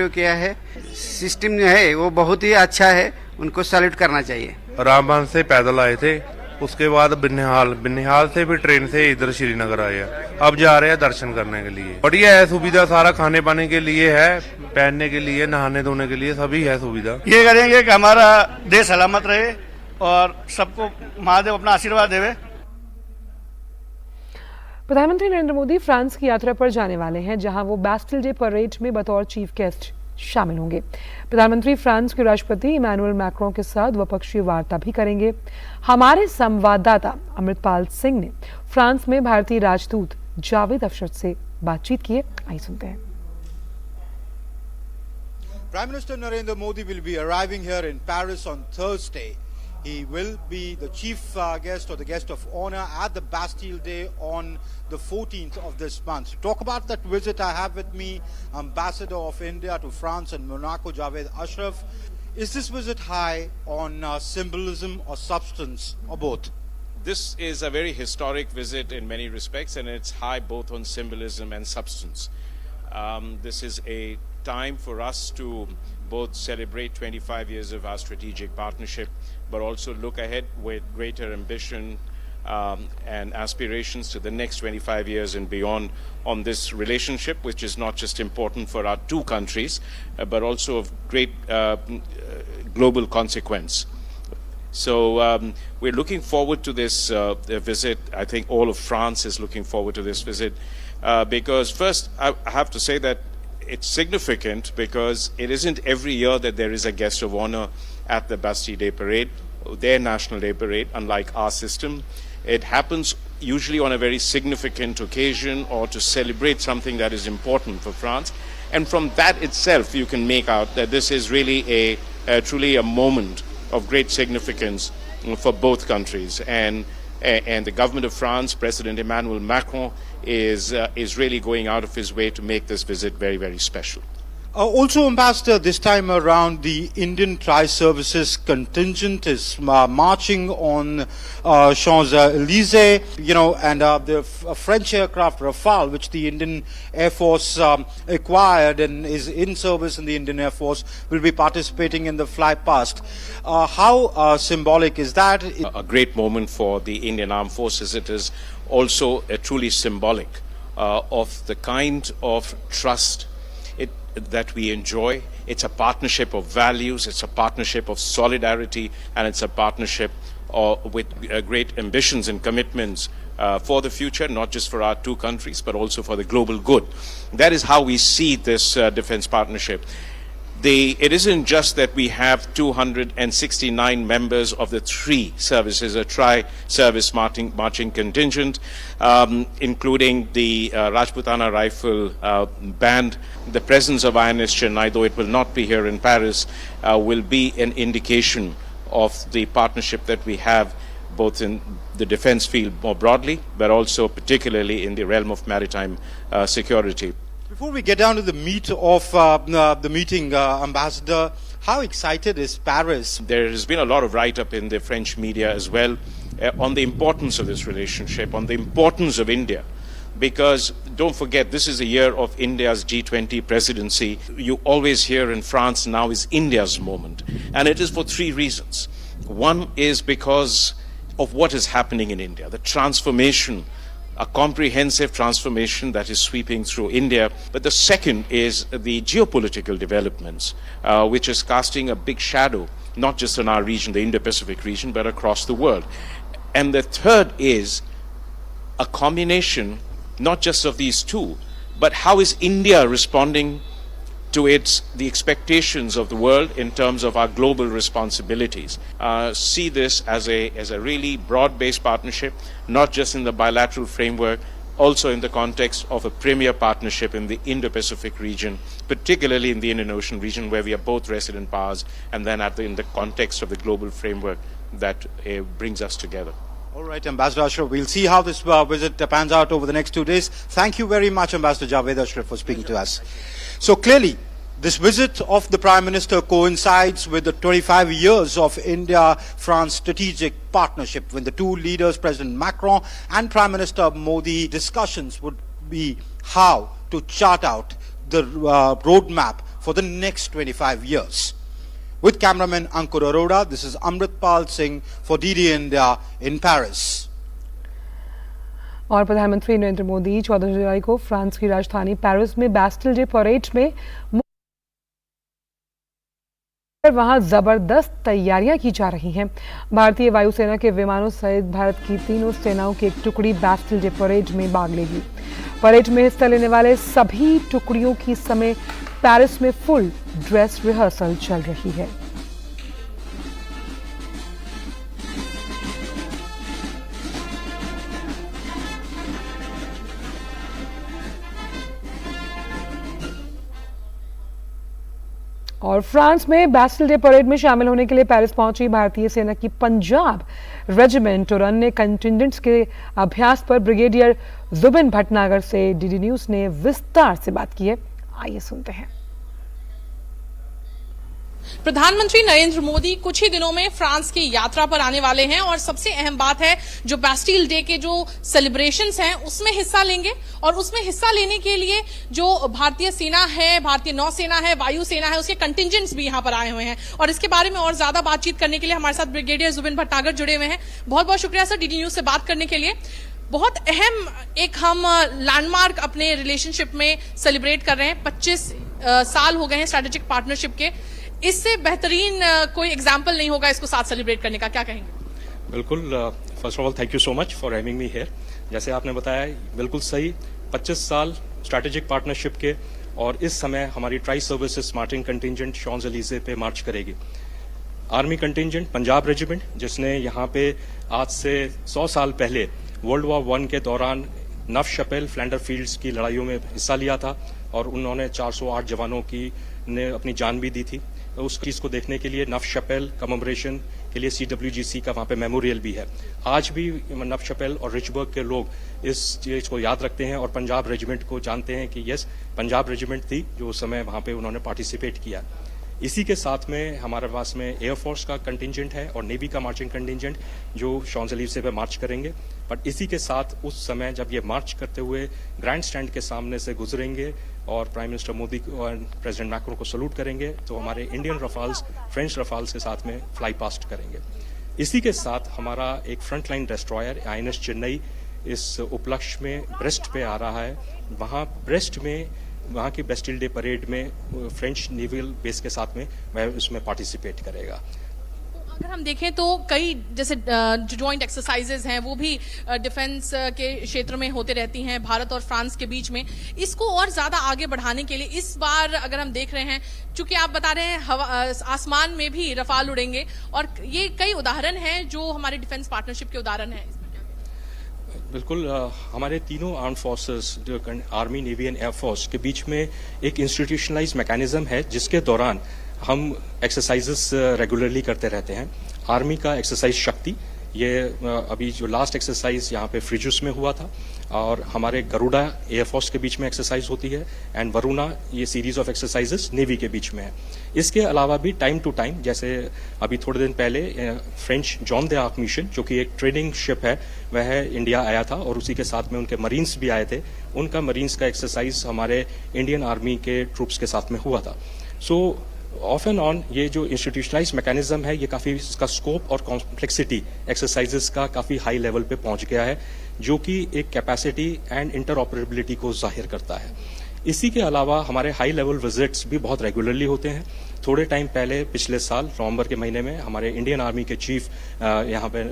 किया है। सिस्टम जो है वो बहुत ही अच्छा है, उनको सैल्यूट करना चाहिए। रामबन से पैदल आए थे, उसके बाद बिन्निहाल से भी ट्रेन से इधर श्रीनगर आए। अब जा रहे हैं दर्शन करने के लिए। बढ़िया है सुविधा, सारा खाने पाने के लिए है, पहनने के लिए, नहाने धोने के लिए सभी है सुविधा। ये करेंगे कि हमारा देश सलामत रहे और सबको महादेव अपना आशीर्वाद देवे। प्रधानमंत्री नरेंद्र मोदी फ्रांस की यात्रा पर जाने वाले हैं, जहां वो बैस्टिल डे परेड में बतौर चीफ गेस्ट शामिल होंगे। प्रधानमंत्री फ्रांस के राष्ट्रपति इमैनुअल मैक्रों के साथ द्विपक्षीय वार्ता भी करेंगे। हमारे संवाददाता अमृतपाल सिंह ने फ्रांस में भारतीय राजदूत जावेद अफशर से बातचीत की है। आइए सुनते हैं। Prime Minister Narendra Modi will be arriving here in Paris on Thursday. He will be the chief guest or the guest of honor at the Bastille Day on the 14th of this month. To talk about that visit, I have with me Ambassador of India to France and Monaco, Javed Ashraf. Is this visit high on symbolism or substance, or both? This is a very historic visit in many respects, and it's high both on symbolism and substance. This is a time for us to both celebrate 25 years of our strategic partnership, but also look ahead with greater ambition and aspirations to the next 25 years and beyond on this relationship, which is not just important for our two countries, but also of great global consequence. So we're looking forward to this visit. I think all of France is looking forward to this visit because first I have to say that it's significant because it isn't every year that there is a guest of honor at the Bastille Day Parade, their National Day Parade, unlike our system. It happens usually on a very significant occasion or to celebrate something that is important for France. And from that itself, you can make out that this is really truly a moment of great significance for both countries. And the government of France, President Emmanuel Macron, is really going out of his way to make this visit very, very special. Also, Ambassador, this time around, the Indian Tri-Services contingent is marching on Champs-Élysées, and the French aircraft Rafale, which the Indian Air Force acquired and is in service in the Indian Air Force, will be participating in the fly past. How symbolic is that? A great moment for the Indian Armed Forces. It is also truly symbolic of the kind of trust that we enjoy. It's a partnership of values, it's a partnership of solidarity, and it's a partnership with great ambitions and commitments for the future, not just for our two countries, but also for the global good. That is how we see this defense partnership. It isn't just that we have 269 members of the three services, a tri-service marching contingent, including the Rajputana Rifle Band. The presence of INS Chennai, though it will not be here in Paris, will be an indication of the partnership that we have both in the defense field more broadly, but also particularly in the realm of maritime security. Before we get down to the meat of the meeting, Ambassador, how excited is Paris? There has been a lot of write-up in the French media as well on the importance of this relationship, on the importance of India. Because don't forget, this is a year of India's G20 presidency. You always hear in France now is India's moment. And it is for three reasons. One is because of what is happening in India, the transformation, a comprehensive transformation that is sweeping through India. But the second is the geopolitical developments, which is casting a big shadow, not just in our region, the Indo-Pacific region, but across the world. And the third is a combination, not just of these two, but how is India responding to the expectations of the world in terms of our global responsibilities. See this as a really broad-based partnership, not just in the bilateral framework, also in the context of a premier partnership in the Indo-Pacific region, particularly in the Indian Ocean region, where we are both resident powers, and then in the context of the global framework that brings us together. All right, Ambassador Ashraf, we'll see how this visit pans out over the next 2 days. Thank you very much, Ambassador Javed Ashraf, for speaking to us. So clearly, this visit of the Prime Minister coincides with the 25 years of India-France strategic partnership. When the two leaders, President Macron and Prime Minister Modi, discussions would be how to chart out the roadmap for the next 25 years. With cameraman Ankur Arora, this is Amritpal Singh for DD India in Paris. और प्रधानमंत्री नरेंद्र मोदी 14 जुलाई को France की राजधानी Paris में Bastille day parade में वहां जबरदस्त तैयारियां की जा रही हैं। भारतीय वायुसेना के विमानों सहित भारत की तीनों सेनाओं की एक टुकड़ी बैस्टिल डे परेड में भाग लेगी। परेड में हिस्सा लेने वाले सभी टुकड़ियों की समय पेरिस में फुल ड्रेस रिहर्सल चल रही है। और फ्रांस में बैस्टिल डे परेड में शामिल होने के लिए पेरिस पहुंची भारतीय सेना की पंजाब रेजिमेंट और अन्य कंटिजेंट्स के अभ्यास पर ब्रिगेडियर जुबिन भटनागर से डीडी न्यूज ने विस्तार से बात की है। आइए सुनते हैं। प्रधानमंत्री नरेंद्र मोदी कुछ ही दिनों में फ्रांस की यात्रा पर आने वाले हैं और सबसे अहम बात है जो बैस्टिल डे के जो सेलिब्रेशंस हैं उसमें हिस्सा लेंगे और उसमें हिस्सा लेने के लिए जो भारतीय सेना है, भारतीय नौसेना है, वायुसेना है, उसके कंटिजेंट्स भी यहां पर आए हुए हैं और इसके बारे में और ज्यादा बातचीत करने के लिए हमारे साथ ब्रिगेडियर जुबिन भटनागर जुड़े हुए हैं। बहुत बहुत शुक्रिया सर डीडी न्यूज से बात करने के लिए। बहुत अहम एक हम लैंडमार्क अपने रिलेशनशिप में सेलिब्रेट कर रहे हैं। 25 साल हो गए हैं स्ट्रेटेजिक पार्टनरशिप के, इससे बेहतरीन कोई एग्जाम्पल नहीं होगा इसको साथ सेलिब्रेट करने का, क्या कहेंगे? बिल्कुल, first of all thank you so much for having me here. जैसे आपने बताया बिल्कुल सही, 25 साल स्ट्रैटेजिक पार्टनरशिप के और इस समय हमारी ट्राई सर्विसेज मार्टिन कंटिजेंट शॉन्स-एलीज़े पे मार्च करेगी। आर्मी कंटिजेंट पंजाब रेजिमेंट जिसने यहाँ पे आज से 100 साल पहले वर्ल्ड वॉर 1 के दौरान नफ शपेल फ्लैंडर फील्ड्स की लड़ाइयों में हिस्सा लिया था और उन्होंने 408 जवानों की ने अपनी जान भी दी थी। उस चीज को देखने के लिए नफ शपेल कमेमोरेशन के लिए CWGC का वहां पे मेमोरियल भी है। आज भी नफ शपेल और रिचबर्ग के लोग इस चीज को याद रखते हैं और पंजाब रेजिमेंट को जानते हैं कि यस पंजाब रेजिमेंट थी जो उस समय वहां पे उन्होंने पार्टिसिपेट किया। इसी के साथ में हमारे पास में एयरफोर्स का कंटिजेंट है और नेवी का मार्चिंग कंटिजेंट जो शॉन्स-एलीज़े पे मार्च करेंगे। बट इसी के साथ उस समय जब ये मार्च करते हुए ग्रैंड स्टैंड के सामने से गुजरेंगे और प्राइम मिनिस्टर मोदी और प्रेसिडेंट मैक्रो को सल्यूट करेंगे तो हमारे इंडियन रफाल्स फ्रेंच रफाल्स के साथ में फ्लाई पास्ट करेंगे। इसी के साथ हमारा एक front line destroyer INS Chennai इस उपलक्ष्य में ब्रेस्ट पे आ रहा है। वहाँ ब्रेस्ट में वहाँ की बैस्टिल डे परेड में फ्रेंच नेवल बेस के साथ में वह उसमें पार्टिसिपेट करेगा। अगर हम देखें तो कई जैसे जो जॉइंट एक्सरसाइजेज हैं वो भी डिफेंस के क्षेत्र में होते रहती हैं भारत और फ्रांस के बीच में। इसको और ज्यादा आगे बढ़ाने के लिए इस बार अगर हम देख रहे हैं, चूंकि आप बता रहे हैं आसमान में भी रफाल उड़ेंगे और ये कई उदाहरण हैं जो हमारे डिफेंस पार्टनरशिप के उदाहरण हैं। बिल्कुल, हमारे तीनों आर्म फोर्सेस जो आर्मी, नेवी एंड एयरफोर्स के बीच में एक इंस्टीट्यूशनलाइज मैकेनिज्म है जिसके दौरान हम एक्सरसाइजेस रेगुलरली करते रहते हैं। आर्मी का एक्सरसाइज शक्ति, ये अभी जो लास्ट एक्सरसाइज यहाँ पे फ्रिजुस में हुआ था और हमारे गरुड़ा एयरफोर्स के बीच में एक्सरसाइज होती है एंड वरुणा, ये सीरीज ऑफ एक्सरसाइजेस नेवी के बीच में है। इसके अलावा भी टाइम टू टाइम, जैसे अभी थोड़े दिन पहले French John the arc mission जो कि एक ट्रेनिंग शिप है वह इंडिया आया था और उसी के साथ में उनके मरीन्स भी आए थे। उनका मरीन्स का एक्सरसाइज हमारे इंडियन आर्मी के ट्रूप्स के साथ में हुआ था। सो ऑफ एंड ऑन ये जो इंस्टीट्यूशनलाइज मैकेनिज्म है ये काफी इसका स्कोप और कॉम्प्लेक्सिटी एक्सरसाइजेस का काफी हाई लेवल पे पहुंच गया है जो कि एक कैपेसिटी एंड इंटरऑपरेबिलिटी को जाहिर करता है। इसी के अलावा हमारे हाई लेवल विजिट्स भी बहुत रेगुलरली होते हैं। थोड़े टाइम पहले पिछले साल नवंबर के महीने में हमारे इंडियन आर्मी के चीफ यहाँ पे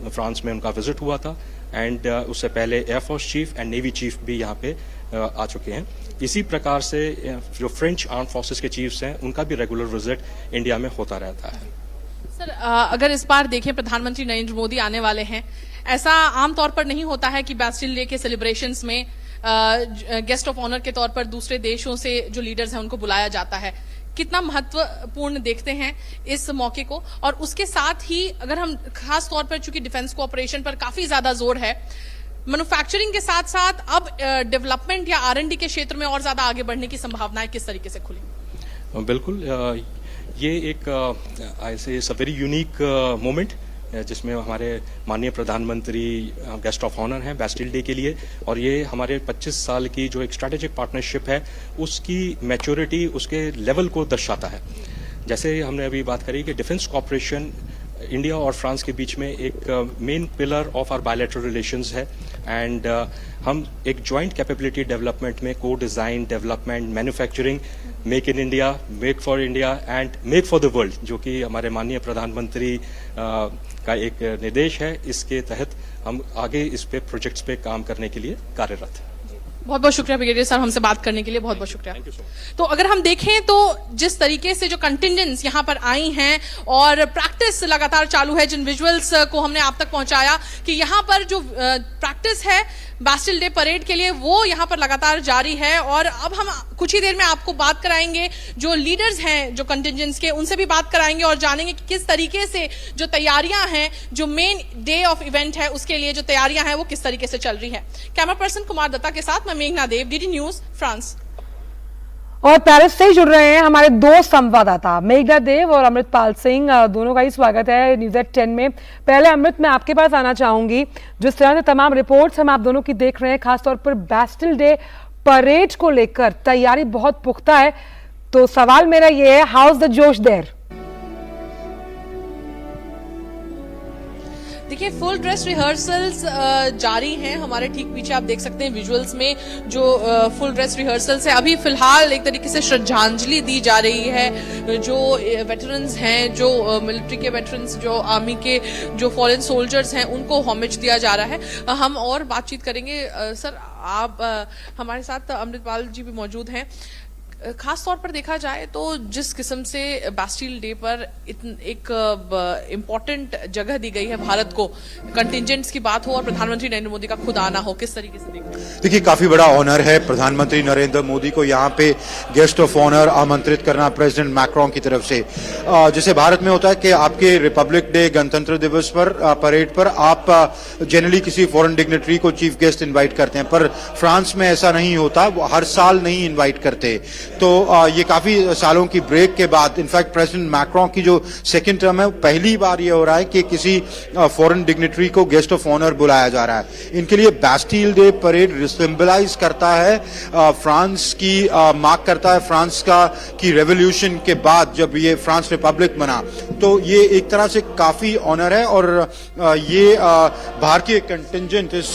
फ्रांस में उनका विजिट हुआ था एंड उससे पहले air force cheap and navy chief भी यहाँ पे आ चुके हैं। इसी प्रकार से जो फ्रेंच आर्म फोर्सेस के चीफ्स हैं उनका भी रेगुलर विजिट इंडिया में होता रहता है। सर, अगर इस बार देखें प्रधानमंत्री नरेंद्र मोदी आने वाले हैं, ऐसा आमतौर पर नहीं होता है कि बैस्टिल डे के सेलिब्रेशंस में गेस्ट ऑफ ऑनर के तौर पर दूसरे देशों से जो लीडर्स हैं उनको बुलाया जाता है। कितना महत्वपूर्ण देखते हैं इस मौके को? और उसके साथ ही अगर हम खास तौर पर चूंकि डिफेंस कोऑपरेशन पर काफी ज्यादा जोर है, मैन्युफैक्चरिंग के साथ साथ अब डेवलपमेंट या R&D के क्षेत्र में और ज्यादा आगे बढ़ने की संभावनाएं किस तरीके से खुलेंगी? बिल्कुल, ये एक ऐसे वेरी यूनिक मोमेंट जिसमें हमारे माननीय प्रधानमंत्री गेस्ट ऑफ ऑनर हैं बैस्टिल डे के लिए और ये हमारे 25 साल की जो एक स्ट्रैटेजिक पार्टनरशिप है उसकी मैच्योरिटी, उसके लेवल को दर्शाता है। जैसे हमने अभी बात करी कि डिफेंस कॉपरेशन इंडिया और फ्रांस के बीच में एक main pillar of our bilateral relations है एंड हम एक जॉइंट कैपेबिलिटी डेवलपमेंट में को design, development, manufacturing, make in India, make for India and make for the world जो कि हमारे माननीय प्रधानमंत्री का एक निर्देश है, इसके तहत हम आगे इस पे प्रोजेक्ट्स पे काम करने के लिए कार्यरत हैं। बहुत बहुत शुक्रिया ब्रिगेडियर सर, हमसे बात करने के लिए बहुत बहुत शुक्रिया। तो अगर हम देखें तो जिस तरीके से जो कंटिजेंट्स यहाँ पर आई हैं और प्रैक्टिस लगातार चालू है, जिन विजुअल्स को हमने आप तक पहुंचाया कि यहाँ पर जो प्रैक्टिस है बास्टिल डे परेड के लिए वो यहाँ पर लगातार जारी है। और अब हम कुछ ही देर में आपको बात कराएंगे जो लीडर्स हैं जो कंटिजेंट्स के, उनसे भी बात कराएंगे और जानेंगे कि किस तरीके से जो तैयारियां हैं, जो मेन डे ऑफ इवेंट है उसके लिए जो तैयारियां हैं वो किस तरीके से चल रही है। कैमरा पर्सन कुमार दत्ता के साथ मैं मेघना देव, डीडी न्यूज, फ्रांस। और पेरिस से ही जुड़ रहे हैं हमारे दो संवाददाता मेघना देव और अमृतपाल सिंह, दोनों का ही स्वागत है न्यूज़ एट 10 में। पहले अमृत, मैं आपके पास आना चाहूंगी, जिस तरह से तमाम रिपोर्ट्स हम आप दोनों की देख रहे हैं, खासतौर पर बास्टिल डे परेड को लेकर तैयारी बहुत पुख्ता है, तो सवाल मेरा ये है, हाउ इज द जोश देयर? देखिए, फुल ड्रेस रिहर्सल्स जारी हैं। हमारे ठीक पीछे आप देख सकते हैं विजुअल्स में जो फुल ड्रेस रिहर्सल्स है। अभी फिलहाल एक तरीके से श्रद्धांजलि दी जा रही है जो वेटरन्स हैं, जो मिलिट्री के वेटरन्स, जो आर्मी के जो फॉरेन सोल्जर्स हैं, उनको होमेज दिया जा रहा है। हम और बातचीत करेंगे। सर, आप हमारे साथ अमृतपाल जी भी मौजूद हैं। खास तौर पर देखा जाए तो जिस किस्म से बास्टिल डे पर एक इम्पोर्टेंट जगह दी गई है भारत को, कंटिजेंट्स की बात हो और प्रधानमंत्री नरेंद्र मोदी का खुद आना हो, किस तरीके से देखते हैं? देखिए, काफी बड़ा ऑनर है प्रधानमंत्री नरेंद्र मोदी को यहाँ पे गेस्ट ऑफ ऑनर आमंत्रित करना प्रेसिडेंट मैक्रोन की तरफ से। जैसे भारत में होता है कि आपके रिपब्लिक डे, गणतंत्र दिवस पर परेड पर आप जनरली किसी फॉरेन डिग्नेटरी को चीफ गेस्ट इन्वाइट करते हैं, पर फ्रांस में ऐसा नहीं होता, वो हर साल नहीं इन्वाइट करते। तो ये काफी सालों की ब्रेक के बाद, इनफैक्ट प्रेसिडेंट मैक्रोन की जो सेकंड टर्म है, पहली बार ये हो रहा है कि किसी फॉरेन डिग्नेटरी को गेस्ट ऑफ ऑनर बुलाया जा रहा है। इनके लिए बास्टिल डे परेड सिंबलाइज करता है फ्रांस की, मार्क करता है फ्रांस का की रेवोल्यूशन के बाद जब ये फ्रांस रिपब्लिक बना, तो ये एक तरह से काफी ऑनर है। और ये भारतीय कंटिजेंट इस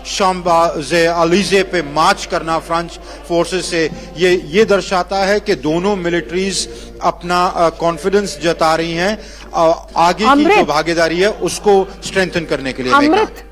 शाम्बेलिज़े पे मार्च करना फ्रेंच फोर्सेस से, ये दर्शाता है कि दोनों मिलिट्रीज अपना कॉन्फिडेंस जता रही हैं आगे की जो भागीदारी है उसको स्ट्रेंथन करने के लिए। अमृत,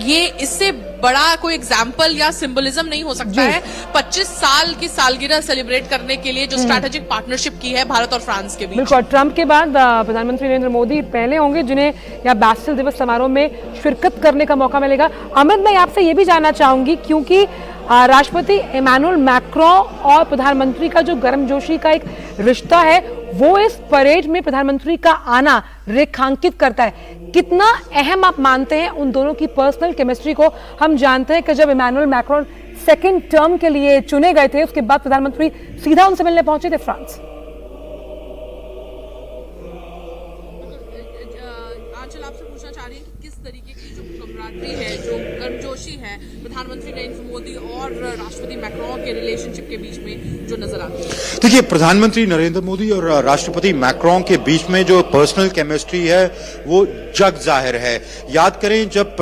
ये इससे बड़ा कोई एग्जाम्पल या सिंबलिज्म नहीं हो सकता है 25 साल की सालगिरह सेलिब्रेट करने के लिए जो स्ट्रैटेजिक पार्टनरशिप की है भारत और फ्रांस के बीच। बिल्कुल, ट्रंप के बाद प्रधानमंत्री नरेंद्र मोदी पहले होंगे जिन्हें या बास्टिल दिवस समारोह में शिरकत करने का मौका मिलेगा। अमित, मैं आपसे ये भी जानना चाहूंगी, क्योंकि राष्ट्रपति इमैनुअल मैक्रोन और प्रधानमंत्री का जो गर्मजोशी का एक रिश्ता है वो इस परेड में प्रधानमंत्री का आना रेखांकित करता है। कितना अहम आप मानते हैं उन दोनों की पर्सनल केमिस्ट्री को? हम जानते हैं कि जब इमैनुअल मैक्रोन सेकंड टर्म के लिए चुने गए थे, उसके बाद प्रधानमंत्री सीधा उनसे मिलने पहुंचे थे फ्रांस। आंचल, आपसे पूछना चाह रही है कि किस तरीके की जो कमरादरी है, जो गर्मजोशी है प्रधानमंत्री नरेंद्र मोदी और राष्ट्रपति मैक्रोन के रिलेशनशिप के बीच में जो नजर आती है? देखिए, प्रधानमंत्री नरेंद्र मोदी और राष्ट्रपति मैक्रोन के बीच में जो पर्सनल केमिस्ट्री है वो जग जाहिर है। याद करें, जब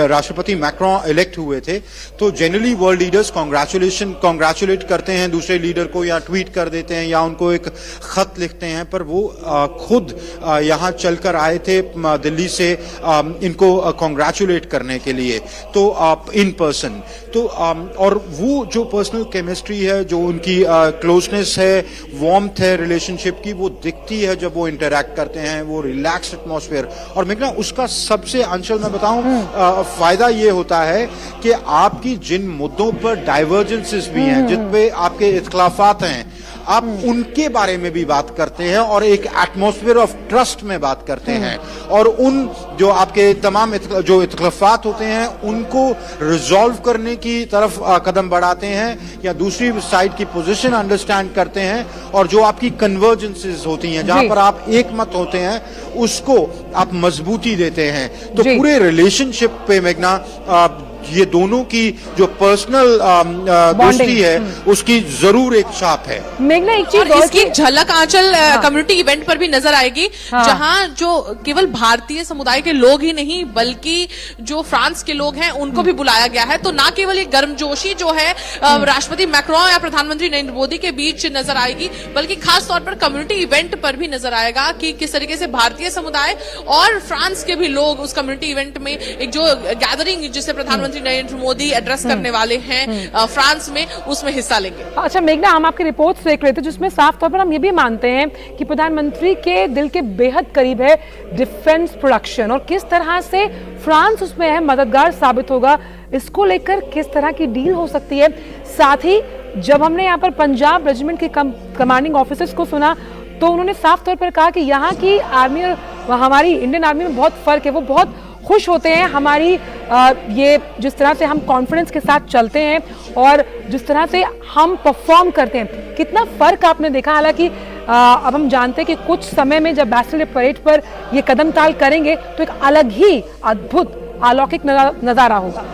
राष्ट्रपति मैक्रोन इलेक्ट हुए थे तो जनरली वर्ल्ड लीडर्स कांग्रेचुलेट करते हैं दूसरे लीडर को, या ट्वीट कर देते हैं या उनको एक खत लिखते हैं, पर वो खुद यहाँ चलकर आए थे दिल्ली से इनको कांग्रेचुलेट करने के लिए, तो इन पर्सन। तो और वो जो पर्सनल केमिस्ट्री है, जो उनकी क्लोजनेस है, वार्मथ है रिलेशनशिप की, वो दिखती है जब वो इंटरैक्ट करते हैं, वो रिलैक्स्ड एटमॉस्फेयर। और मेघना, उसका सबसे अंशल मैं बताऊं फायदा ये होता है कि आपकी जिन मुद्दों पर डाइवर्जेंसेस भी हैं, जिन पे आपके इख्तिलाफात हैं, आप उनके बारे में भी बात करते हैं और एक एटमॉस्फेयर ऑफ ट्रस्ट में बात करते हैं, और उन जो आपके तमाम जो इख्तिलाफात होते हैं उनको रिजॉल्व करने की तरफ कदम बढ़ाते हैं, या दूसरी साइड की पोजीशन अंडरस्टैंड करते हैं, और जो आपकी कन्वर्जेंसेस होती हैं जहां पर आप एक मत होते हैं उसको आप मजबूती देते हैं। तो पूरे रिलेशनशिप पे मेघना ये दोनों की जो पर्सनल दोस्ती है उसकी जरूर एक छाप है। मेघना, एक चीज और इसकी झलक आंचल कम्युनिटी इवेंट पर भी नजर आएगी, जहां जो केवल भारतीय समुदाय के लोग ही नहीं बल्कि जो फ्रांस के लोग हैं उनको भी बुलाया गया है। तो ना केवल ये गर्मजोशी जो है राष्ट्रपति मैक्रोन या प्रधानमंत्री नरेंद्र मोदी के बीच नजर आएगी, बल्कि खास तौर पर कम्युनिटी इवेंट पर भी नजर आएगा कि किस तरीके से भारतीय समुदाय और फ्रांस के भी लोग उस कम्युनिटी इवेंट में एक जो गैदरिंग जिसे प्रधानमंत्री प्रधानमंत्री नरेंद्र मोदी एड्रेस करने वाले हैं फ्रांस में, उसमें हिस्सा लेंगे। अच्छा मेघना, हम आपकी रिपोर्ट्स देख रहे थे जिसमें साफ तौर पर हम ये भी मानते हैं कि प्रधानमंत्री के दिल के बेहद करीब है डिफेंस प्रोडक्शन, और किस तरह से फ्रांस उसमें है मददगार साबित होगा, इसको लेकर किस तरह की डील हो सकती है। साथ ही जब हमने यहाँ पर पंजाब रेजिमेंट के कमांडिंग ऑफिसर्स को सुना तो उन्होंने साफ तौर पर कहा कि यहाँ की आर्मी और हमारी इंडियन आर्मी में बहुत फर्क है। वो बहुत खुश होते हैं हमारी ये जिस तरह से हम कॉन्फिडेंस के साथ चलते हैं और जिस तरह से हम परफॉर्म करते हैं। कितना फर्क आपने देखा। हालांकि अब हम जानते हैं कि कुछ समय में जब बैस्टिल डे परेड पर ये कदम ताल करेंगे तो एक अलग ही अद्भुत अलौकिक नजारा होगा।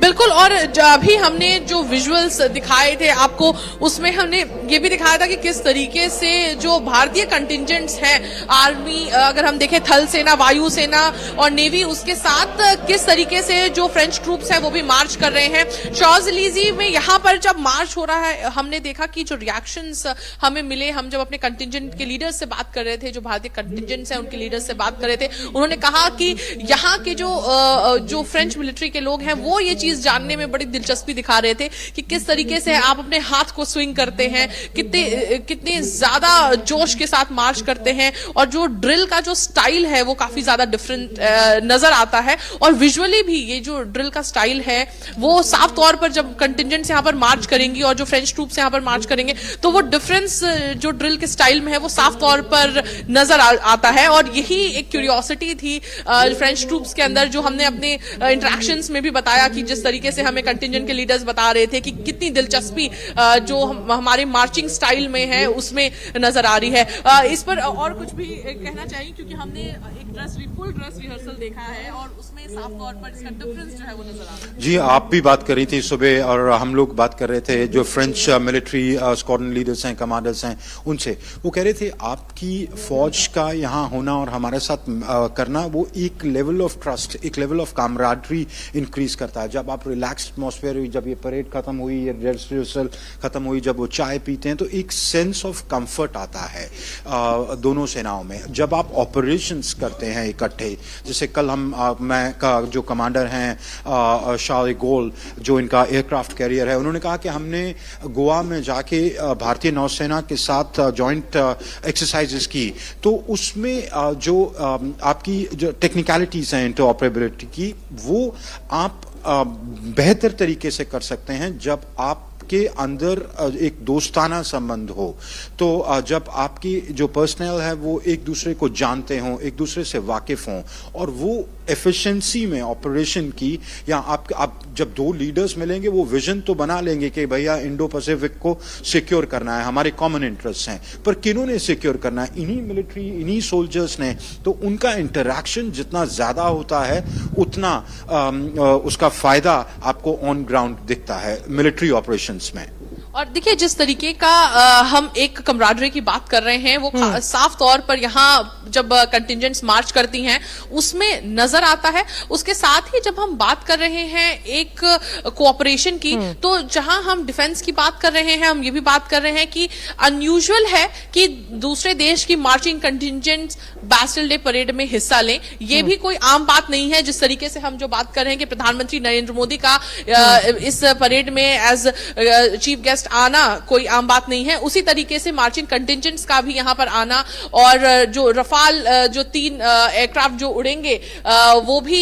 बिल्कुल, और अभी हमने जो विजुअल्स दिखाए थे आपको, उसमें हमने ये भी दिखाया था कि किस तरीके से जो भारतीय कंटिंजेंट्स हैं, आर्मी अगर हम देखें थल सेना, वायु सेना और नेवी, उसके साथ किस तरीके से जो फ्रेंच ट्रूप्स हैं वो भी मार्च कर रहे हैं। शॉज़-एलीज़े में यहाँ पर जब मार्च हो रहा है, हमने देखा कि जो रिएक्शंस हमें मिले, हम जब अपने कंटिंजेंट के लीडर्स से बात कर रहे थे, जो भारतीय कंटिंजेंट्स हैं उनके लीडर्स से बात कर रहे थे, उन्होंने कहा कि यहाँ के जो फ्रेंच मिलिट्री के लोग हैं वो ये जानने में बड़ी दिलचस्पी दिखा रहे थे कि किस तरीके से आप अपने हाथ को स्विंग करते हैं, कितने ज्यादा जोश के साथ मार्च करते हैं, और जो ड्रिल का जो स्टाइल है वो काफी ज्यादा डिफरेंट नजर आता है। और विजुअली भी ये जो ड्रिल का स्टाइल है वो साफ तौर पर जब कंटिंजेंट्स यहाँ पर मार्च करेंगी और जो फ्रेंच ट्रूप्स यहाँ पर मार्च करेंगे तो वो डिफरेंस जो ड्रिल के स्टाइल में है वो साफ तौर पर नजर आता है। और यही एक क्यूरियोसिटी थी फ्रेंच ट्रूप्स के अंदर, जो हमने अपने इंटरेक्शंस में भी बताया कि जिस तरीके से हमें कंटिंजेंट के लीडर्स बता रहे थे कि कितनी दिलचस्पी जो हमारे मार्चिंग स्टाइल में है उसमें नजर आ रही है। इस पर और कुछ भी कहना चाहिए, क्योंकि हमने एक फुल ड्रेस रिहर्सल देखा है और उसमें साफ तौर पर इसका डिफरेंस जो है वो नजर आ रहा है। जी, आप भी बात कर रही थी सुबह और हम लोग बात कर रहे थे जो फ्रेंच मिलिट्री स्क्वाड्रन लीडर्स हैं, कमांडर्स हैं, उनसे वो कह रहे थे आपकी फौज का यहाँ होना और हमारे साथ करना वो एक लेवल ऑफ ट्रस्ट, एक लेवल ऑफ कामराडरी इंक्रीज करता है। जब आप रिलैक्स एटमॉस्फेयर हुई, जब ये परेड खत्म हुई, ये ड्रेस रिहर्सल खत्म हुई, जब वो चाय पीते हैं तो एक सेंस ऑफ कंफर्ट आता है दोनों सेनाओं में। जब आप ऑपरेशंस करते हैं इकट्ठे, जैसे कल मैं का जो कमांडर हैं शार्ल गोल, जो इनका एयरक्राफ्ट कैरियर है, उन्होंने कहा कि हमने गोवा में जाके भारतीय नौसेना के साथ जॉइंट एक्सरसाइजेस की, तो उसमें जो आपकी जो टेक्निकलिटीज हैं इंटरऑपरेबिलिटी की, वो आप बेहतर तरीके से कर सकते हैं जब आपके अंदर एक दोस्ताना संबंध हो। तो जब आपकी जो पर्सनल है वो एक दूसरे को जानते हों, एक दूसरे से वाकिफ हों, और वो एफिशिएंसी में ऑपरेशन की, या आप जब दो लीडर्स मिलेंगे वो विजन तो बना लेंगे कि भैया इंडो पैसिफिक को सिक्योर करना है, हमारे कॉमन इंटरेस्ट हैं, पर किन्होंने सिक्योर करना है? इन्हीं मिलिट्री, इन्हीं सोल्जर्स ने। तो उनका इंटरैक्शन जितना ज्यादा होता है उतना उसका फायदा आपको ऑन ग्राउंड दिखता है मिलिट्री ऑपरेशंस में। और देखिए जिस तरीके का हम एक कमराडरी की बात कर रहे हैं वो साफ तौर पर यहाँ जब कंटिंजेंट्स मार्च करती हैं उसमें नजर आता है। उसके साथ ही जब हम बात कर रहे हैं एक कोऑपरेशन की, तो जहां हम डिफेंस की बात कर रहे हैं, हम ये भी बात कर रहे हैं कि अनयूजुअल है कि दूसरे देश की मार्चिंग कंटिंजेंट्स बैस्टिल डे परेड में हिस्सा लें। ये भी कोई आम बात नहीं है। जिस तरीके से हम जो बात कर रहे हैं कि प्रधानमंत्री नरेंद्र मोदी का इस परेड में एज चीफ गेस्ट आना कोई आम बात नहीं है, उसी तरीके से मार्चिंग कंटिंजेंट्स का भी यहाँ पर आना, और जो रफाल जो 3 एयरक्राफ्ट जो उड़ेंगे वो भी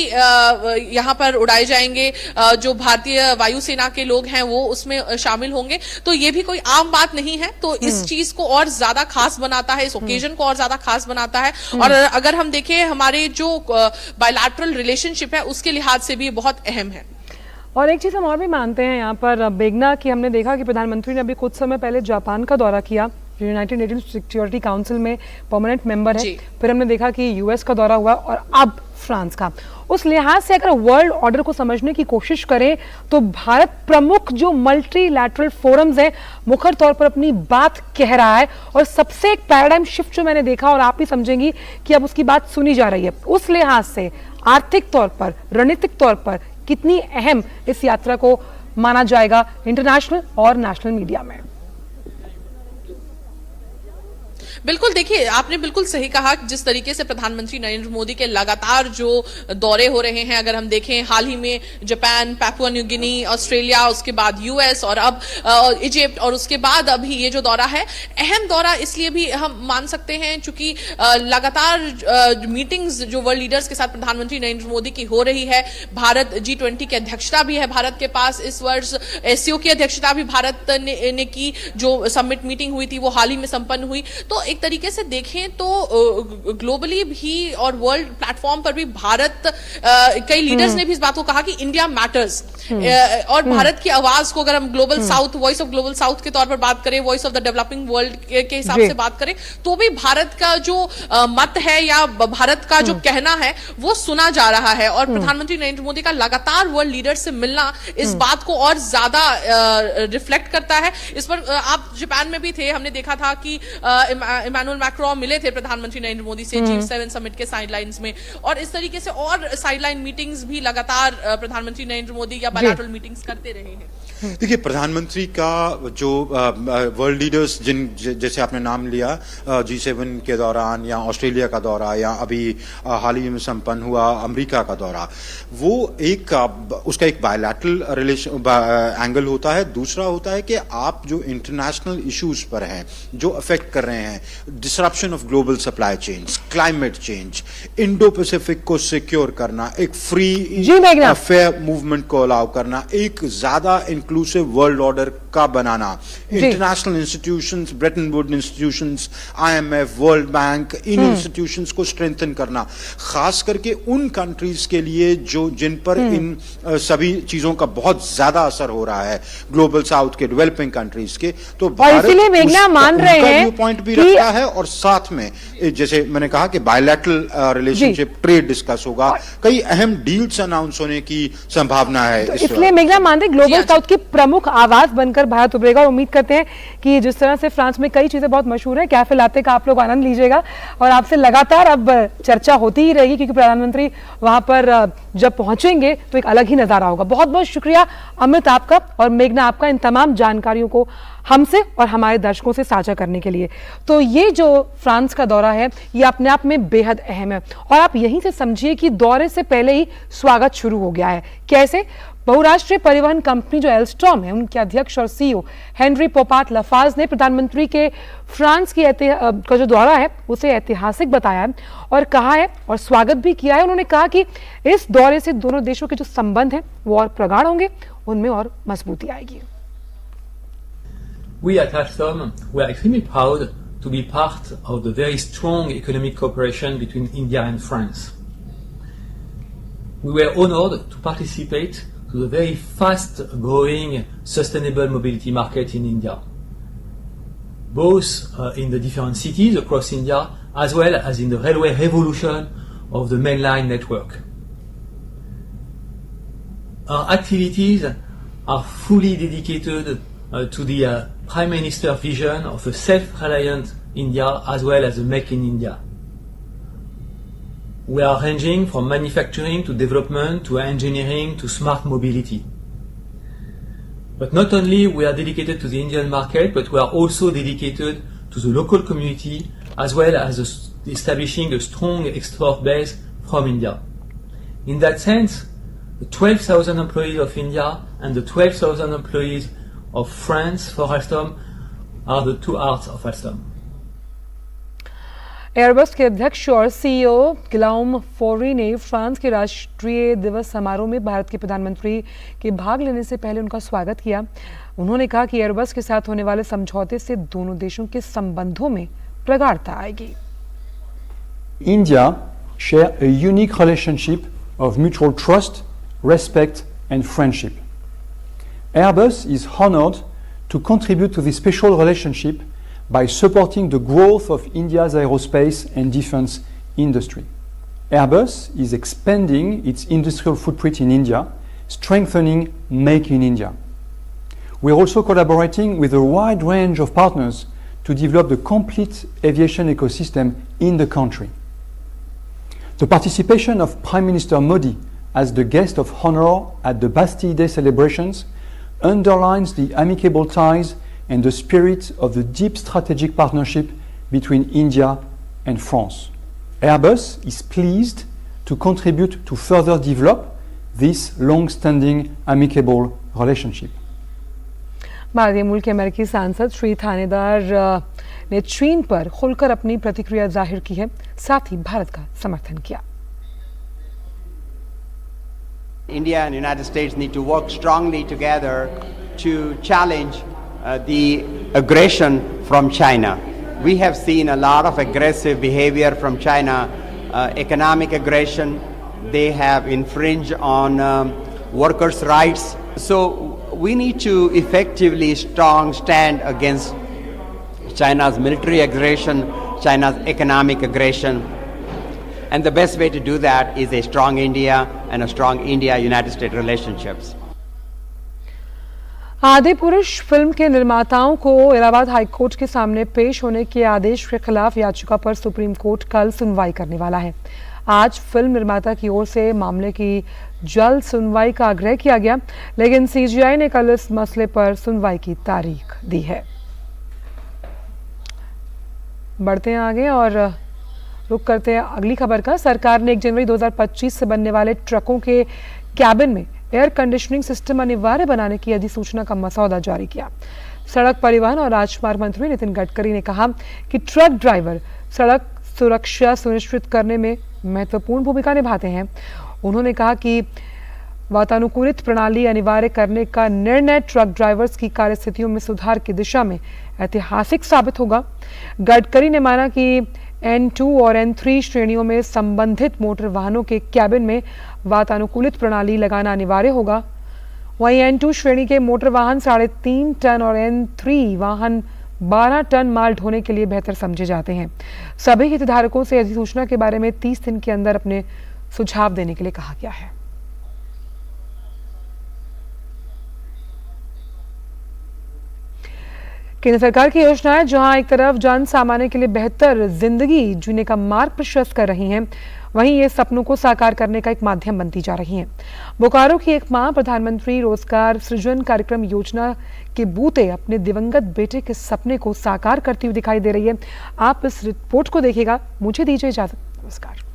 यहाँ पर उड़ाए जाएंगे, जो भारतीय वायुसेना के लोग हैं वो उसमें शामिल होंगे। तो ये भी कोई आम बात नहीं है। तो इस चीज को और ज्यादा खास बनाता है, इस ओकेजन को और ज्यादा खास बनाता है। और अगर हम देखें हमारे जो बायलैटरल रिलेशनशिप है उसके लिहाज से भी बहुत अहम है। और एक चीज हम और भी मानते हैं यहाँ पर बेगना कि हमने देखा कि प्रधानमंत्री ने अभी कुछ समय पहले जापान का दौरा किया, जो यूनाइटेड नेशंस सिक्योरिटी काउंसिल में परमानेंट मेंबर है। फिर हमने देखा कि यूएस का दौरा हुआ और अब फ्रांस का। उस लिहाज से अगर वर्ल्ड ऑर्डर को समझने की कोशिश करें तो भारत प्रमुख जो मल्टीलैटरल फोरम्स हैं मुखर तौर पर अपनी बात कह रहा है। और सबसे एक पैराडाइम शिफ्ट जो मैंने देखा, और आप भी समझेंगी कि अब उसकी बात सुनी जा रही है, उस लिहाज से आर्थिक तौर पर, रणनीतिक तौर पर कितनी अहम इस यात्रा को माना जाएगा इंटरनेशनल और नेशनल मीडिया में। बिल्कुल, देखिए आपने बिल्कुल सही कहा, जिस तरीके से प्रधानमंत्री नरेंद्र मोदी के लगातार जो दौरे हो रहे हैं, अगर हम देखें हाल ही में Japan, Papua New Guinea, Australia, उसके बाद यूएस और अब इजिप्ट और उसके बाद अभी ये जो दौरा है, अहम दौरा इसलिए भी हम मान सकते हैं चूंकि लगातार मीटिंग्स जो वर्ल्ड लीडर्स के साथ प्रधानमंत्री नरेंद्र मोदी की हो रही है। भारत G20 की अध्यक्षता भी है भारत के पास इस वर्ष, एससीओ की अध्यक्षता भी भारत ने की, जो समिट मीटिंग हुई थी वो हाल ही में संपन्न हुई। तो एक तरीके से देखें तो ग्लोबली भी और वर्ल्ड प्लेटफॉर्म पर भी भारत, कई लीडर्स ने भी इस बात को कहा कि इंडिया मैटर्स, और भारत की आवाज को अगर हम global south, voice of global south के तौर पर बात करें, voice of the developing world के हिसाब से बात करें, तो भी भारत का जो मत है या भारत का जो कहना है वो सुना जा रहा है। और प्रधानमंत्री नरेंद्र मोदी का लगातार वर्ल्ड लीडर से मिलना इस बात को और ज्यादा रिफ्लेक्ट करता है। इस पर आप जापान में भी थे, हमने देखा था कि इमैनुअल मैक्रोन मिले थे प्रधानमंत्री नरेंद्र मोदी से G7 समिट के साइडलाइंस में, और इस तरीके से और साइडलाइन मीटिंग्स भी लगातार प्रधानमंत्री नरेंद्र मोदी या बायलैटरल मीटिंग्स करते रहे हैं। देखिए, प्रधानमंत्री का जो वर्ल्ड लीडर्स जैसे आपने नाम लिया, G7 के दौरान या ऑस्ट्रेलिया का दौरा या अभी हाल ही में संपन्न हुआ अमेरिका का दौरा, वो उसका एक बायलैटरल रिलेशन एंगल होता है। दूसरा होता है कि आप जो इंटरनेशनल इश्यूज पर हैं जो अफेक्ट कर रहे हैं, disruption of global supply chains, climate change, Indo Pacific को सिक्योर करना, एक फ्री फेयर मूवमेंट को अलाउ करना, एक ज्यादा इंक्लूसिव वर्ल्ड ऑर्डर का बनाना, international institutions, Bretton Wood institutions, IMF, world bank, इन इंस्टीट्यूशंस को स्ट्रेंथन करना, खास करके उन कंट्रीज के लिए जो जिन पर इन सभी चीजों का बहुत ज्यादा असर हो रहा है, ग्लोबल साउथ के, डेवलपिंग कंट्रीज के। तो भारत इसलिए मेघना मान रहे हैं व्यू पॉइंट भी रखता है, और साथ में जैसे मैंने कहा कि बायलैटरल रिलेशनशिप, ट्रेड डिस्कस होगा, कई अहम डील्स अनाउंस होने की संभावना है। तो इसलिए मेघना मान रहे ग्लोबल साउथ की प्रमुख आवाज बनकर भारत उभरेगा, और उम्मीद करते हैं कि जिस तरह से फ्रांस में कई चीजें बहुत मशहूर है, कैफे लाते का आप लोग आनंद लीजिएगा, और आपसे लगातार अब चर्चा होती ही रहेगी, क्योंकि प्रधानमंत्री वहां पर जब पहुंचेंगे तो एक अलग ही नजारा होगा। बहुत बहुत शुक्रिया अमित आपका और मेघना आपका इन तमाम जानकारियों को हमसे और हमारे दर्शकों से साझा करने के लिए। तो ये जो फ्रांस का दौरा है ये अपने आप में बेहद अहम है, और आप यहीं से समझिए कि दौरे से पहले ही स्वागत शुरू हो गया है। कैसे? बहुराष्ट्रीय परिवहन कंपनी जो एल्स्टॉम है, उनके अध्यक्ष और CEO हेनरी पोपाट लफाज ने प्रधानमंत्री के फ्रांस की का जो दौरा है उसे ऐतिहासिक बताया है और कहा है और स्वागत भी किया है। उन्होंने कहा कि इस दौरे से दोनों देशों के जो संबंध हैं वो और प्रगाढ़ होंगे, उनमें और मजबूती आएगी। We at Alstom were extremely proud to be part of the very strong economic cooperation between India and France. We were honored to participate to the very fast-growing sustainable mobility market in India, both in the different cities across India as well as in the railway revolution of the mainline network. Our activities are fully dedicated to the Prime Minister's vision of a self-reliant India as well as a Make in India. We are ranging from manufacturing to development to engineering to smart mobility. But not only we are dedicated to the Indian market, but we are also dedicated to the local community as well as establishing a strong export base from India. In that sense, the 12,000 employees of India and the 12,000 employees of France for Alstom are the two hearts of Alstom. Airbus के अध्यक्ष और CEO गिलाउम फोरी ने France के राष्ट्रीय दिवस समारोह में भारत के प्रधानमंत्री के भाग लेने से पहले उनका स्वागत किया। उन्होंने कहा कि एयरबस के साथ होने वाले समझौते से दोनों देशों के संबंधों में प्रगाढ़ता आएगी। India share a unique relationship of mutual trust, respect and friendship. Airbus is honored to contribute to this special relationship by supporting the growth of India's aerospace and defense industry. Airbus is expanding its industrial footprint in India, strengthening Make in India. We are also collaborating with a wide range of partners to develop the complete aviation ecosystem in the country. The participation of Prime Minister Modi as the guest of honor at the Bastille Day celebrations underlines the amicable ties and the spirit of the deep strategic partnership between India and France. Airbus is pleased to contribute to further develop this long-standing amicable relationship. भारतीय मूल के अमेरिकी सांसद श्री थानेदार ने चीन पर खुलकर अपनी प्रतिक्रिया जाहिर की है, साथ ही भारत का समर्थन किया। India and United States need to work strongly together to challenge the aggression from China. We have seen a lot of aggressive behavior from China, economic aggression. They have infringed on workers' rights. So we need to effectively stand against China's military aggression, China's economic aggression. And the best way to do that is a strong India and a strong India-United States relationships. आदि पुरुष film के निर्माताओं को Allahabad high court के सामने पेश होने के आदेश के खिलाफ याचिका पर सुप्रीम कोर्ट कल सुनवाई करने वाला है। आज फिल्म निर्माता की ओर से मामले की जल्द सुनवाई का आग्रह किया गया, लेकिन सीजीआई ने कल इस मसले पर सुनवाई की तारीख दी है। बढ़ते हैं आगे और रुक करते हैं अगली खबर का। सरकार ने 1 जनवरी 2025 से बनने वाले ट्रकों के कैबिन में एयर कंडीशनिंग सिस्टम अनिवार्य बनाने की अधिसूचना का मसौदा जारी किया। सड़क परिवहन और राजमार्ग मंत्री नितिन गडकरी ने कहा कि ट्रक ड्राइवर सड़क सुरक्षा सुनिश्चित करने में महत्वपूर्ण भूमिका निभाते हैं। उन्होंने कहा कि वातानुकूलित प्रणाली अनिवार्य करने का निर्णय ट्रक ड्राइवर्स की कार्यस्थितियों में सुधार की दिशा में ऐतिहासिक साबित होगा। गडकरी ने माना कि N2 और N3 श्रेणियों में संबंधित मोटर वाहनों के कैबिन में वातानुकूलित प्रणाली लगाना अनिवार्य होगा। वहीं N2 श्रेणी के मोटर वाहन 3.5 टन और N3 वाहन 12 टन माल ढोने के लिए बेहतर समझे जाते हैं। सभी हितधारकों से अधिसूचना के बारे में 30 दिन के अंदर अपने सुझाव देने के लिए कहा गया है। केंद्र सरकार की योजनाएं जहां एक तरफ जन सामान्य के लिए बेहतर जिंदगी जीने का मार्ग प्रशस्त कर रही हैं, वहीं ये सपनों को साकार करने का एक माध्यम बनती जा रही हैं। बोकारो की एक मां प्रधानमंत्री रोजगार सृजन कार्यक्रम योजना के बूते अपने दिवंगत बेटे के सपने को साकार करती हुई दिखाई दे रही है। आप इस रिपोर्ट को देखिएगा। मुझे दीजिए इजाजत। नमस्कार।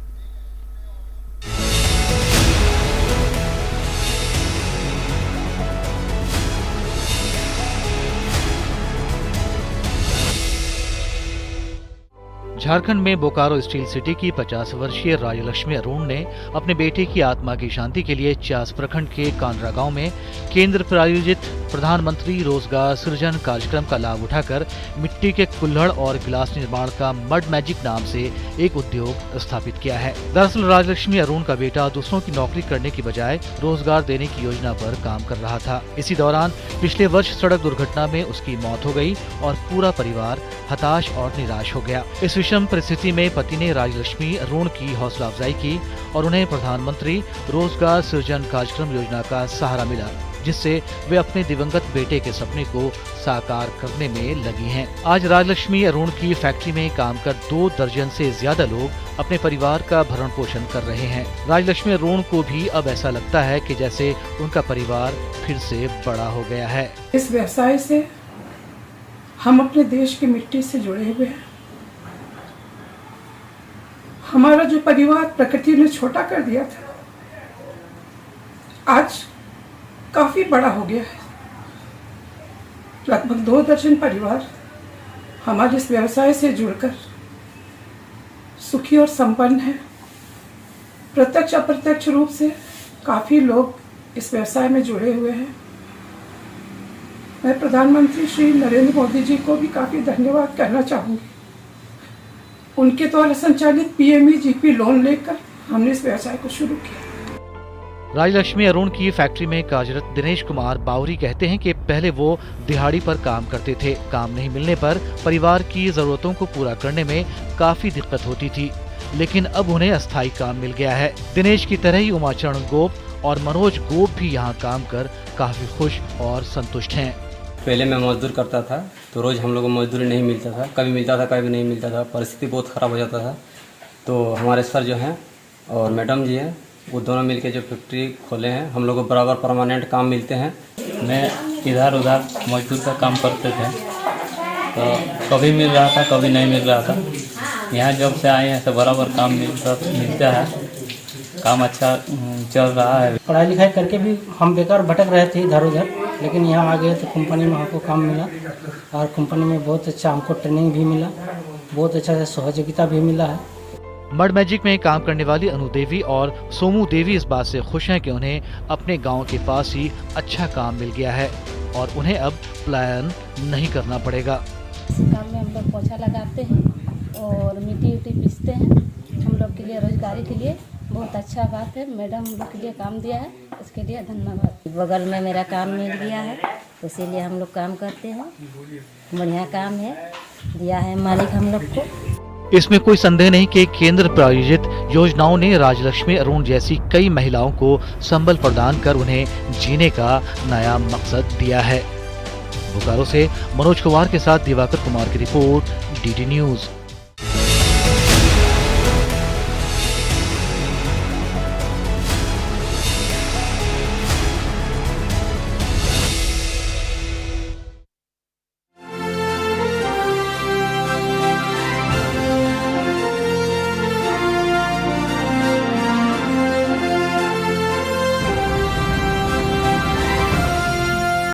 झारखंड में बोकारो स्टील सिटी की 50 वर्षीय राजलक्ष्मी अरुण ने अपने बेटे की आत्मा की शांति के लिए चास प्रखंड के कांडरा गांव में केंद्र प्रायोजित प्रधानमंत्री रोजगार सृजन कार्यक्रम का लाभ उठाकर मिट्टी के कुल्हड़ और गिलास निर्माण का मड मैजिक नाम से एक उद्योग स्थापित किया है। दरअसल राजलक्ष्मी अरुण का बेटा दूसरों की नौकरी करने की बजाय रोजगार देने की योजना पर काम कर रहा था। इसी दौरान पिछले वर्ष सड़क दुर्घटना में उसकी मौत हो गई और पूरा परिवार हताश और निराश हो गया। इस विषम परिस्थिति में पति ने राजलक्ष्मी अरुण की हौसला अफजाई की और उन्हें प्रधानमंत्री रोजगार सृजन कार्यक्रम योजना का सहारा मिला, जिससे वे अपने दिवंगत बेटे के सपने को साकार करने में लगी हैं। आज राजलक्ष्मी अरुण की फैक्ट्री में काम कर 2 दर्जन से ज्यादा लोग अपने परिवार का भरण पोषण कर रहे हैं। राजलक्ष्मी अरुण को भी अब ऐसा लगता है कि जैसे उनका परिवार फिर से बड़ा हो गया है। इस व्यवसाय से हम अपने देश की मिट्टी से जुड़े हुए हैं। हमारा जो परिवार प्रकृति ने छोटा कर दिया था, आज काफी बड़ा हो गया है। लगभग 2 दर्जन परिवार हमारे इस व्यवसाय से जुड़कर सुखी और संपन्न हैं। प्रत्यक्ष अप्रत्यक्ष रूप से काफी लोग इस व्यवसाय में जुड़े हुए हैं। मैं प्रधानमंत्री श्री नरेंद्र मोदी जी को भी काफी धन्यवाद करना चाहूंगी। उनके द्वारा संचालित PMEGP लोन लेकर हमने इस व्यवसाय को शुरू किया। राजलक्ष्मी अरुण की फैक्ट्री में कार्यरत दिनेश कुमार बावरी कहते हैं कि पहले वो दिहाड़ी पर काम करते थे। काम नहीं मिलने पर परिवार की जरूरतों को पूरा करने में काफी दिक्कत होती थी, लेकिन अब उन्हें अस्थायी काम मिल गया है। दिनेश की तरह ही उमाचरण गोप और मनोज गोप भी यहाँ काम कर काफी खुश और संतुष्ट हैं। पहले मैं मजदूर करता था तो रोज़ हम लोग को मजदूरी नहीं मिलता था, कभी मिलता था कभी नहीं मिलता था। परिस्थिति बहुत ख़राब हो जाता था। तो हमारे सर जो हैं और मैडम जी हैं, वो दोनों मिलके जो फैक्ट्री खोले हैं, हम लोग को बराबर परमानेंट काम मिलते हैं। मैं इधर उधर मजदूर का काम करते थे, तो कभी मिल रहा था कभी नहीं मिल रहा था। यहाँ जब से आए हैं तो बराबर काम मिलता है, काम अच्छा चल रहा है। पढ़ाई लिखाई करके भी हम बेकार भटक रहे थे इधर उधर, लेकिन यहाँ आ गए तो कंपनी में हमको काम मिला और कंपनी में बहुत अच्छा हमको ट्रेनिंग भी मिला, बहुत अच्छा से सहयोगिता भी मिला है। मड मैजिक में काम करने वाली अनु देवी और सोमू देवी इस बात से खुश हैं कि उन्हें अपने गांव के पास ही अच्छा काम मिल गया है और उन्हें अब पलायन नहीं करना पड़ेगा। इस काम में हम लोग पोछा लगाते हैं और मिट्टी उट्टी पीसते हैं। हम लोग के लिए रोजगारी के लिए बहुत अच्छा बात है। मैडम हम लोग के लिए काम दिया है, इसके लिए धन्यवाद। बगल में मेरा काम मिल गया है, इसीलिए हम लोग काम करते हैं। बढ़िया काम है, दिया है मालिक हम लोग को। इसमें कोई संदेह नहीं कि केंद्र प्रायोजित योजनाओं ने राजलक्ष्मी अरुण जैसी कई महिलाओं को संबल प्रदान कर उन्हें जीने का नया मकसद दिया है। बोकारो से मनोज कुमार के साथ दिवाकर कुमार की रिपोर्ट, डीडी न्यूज।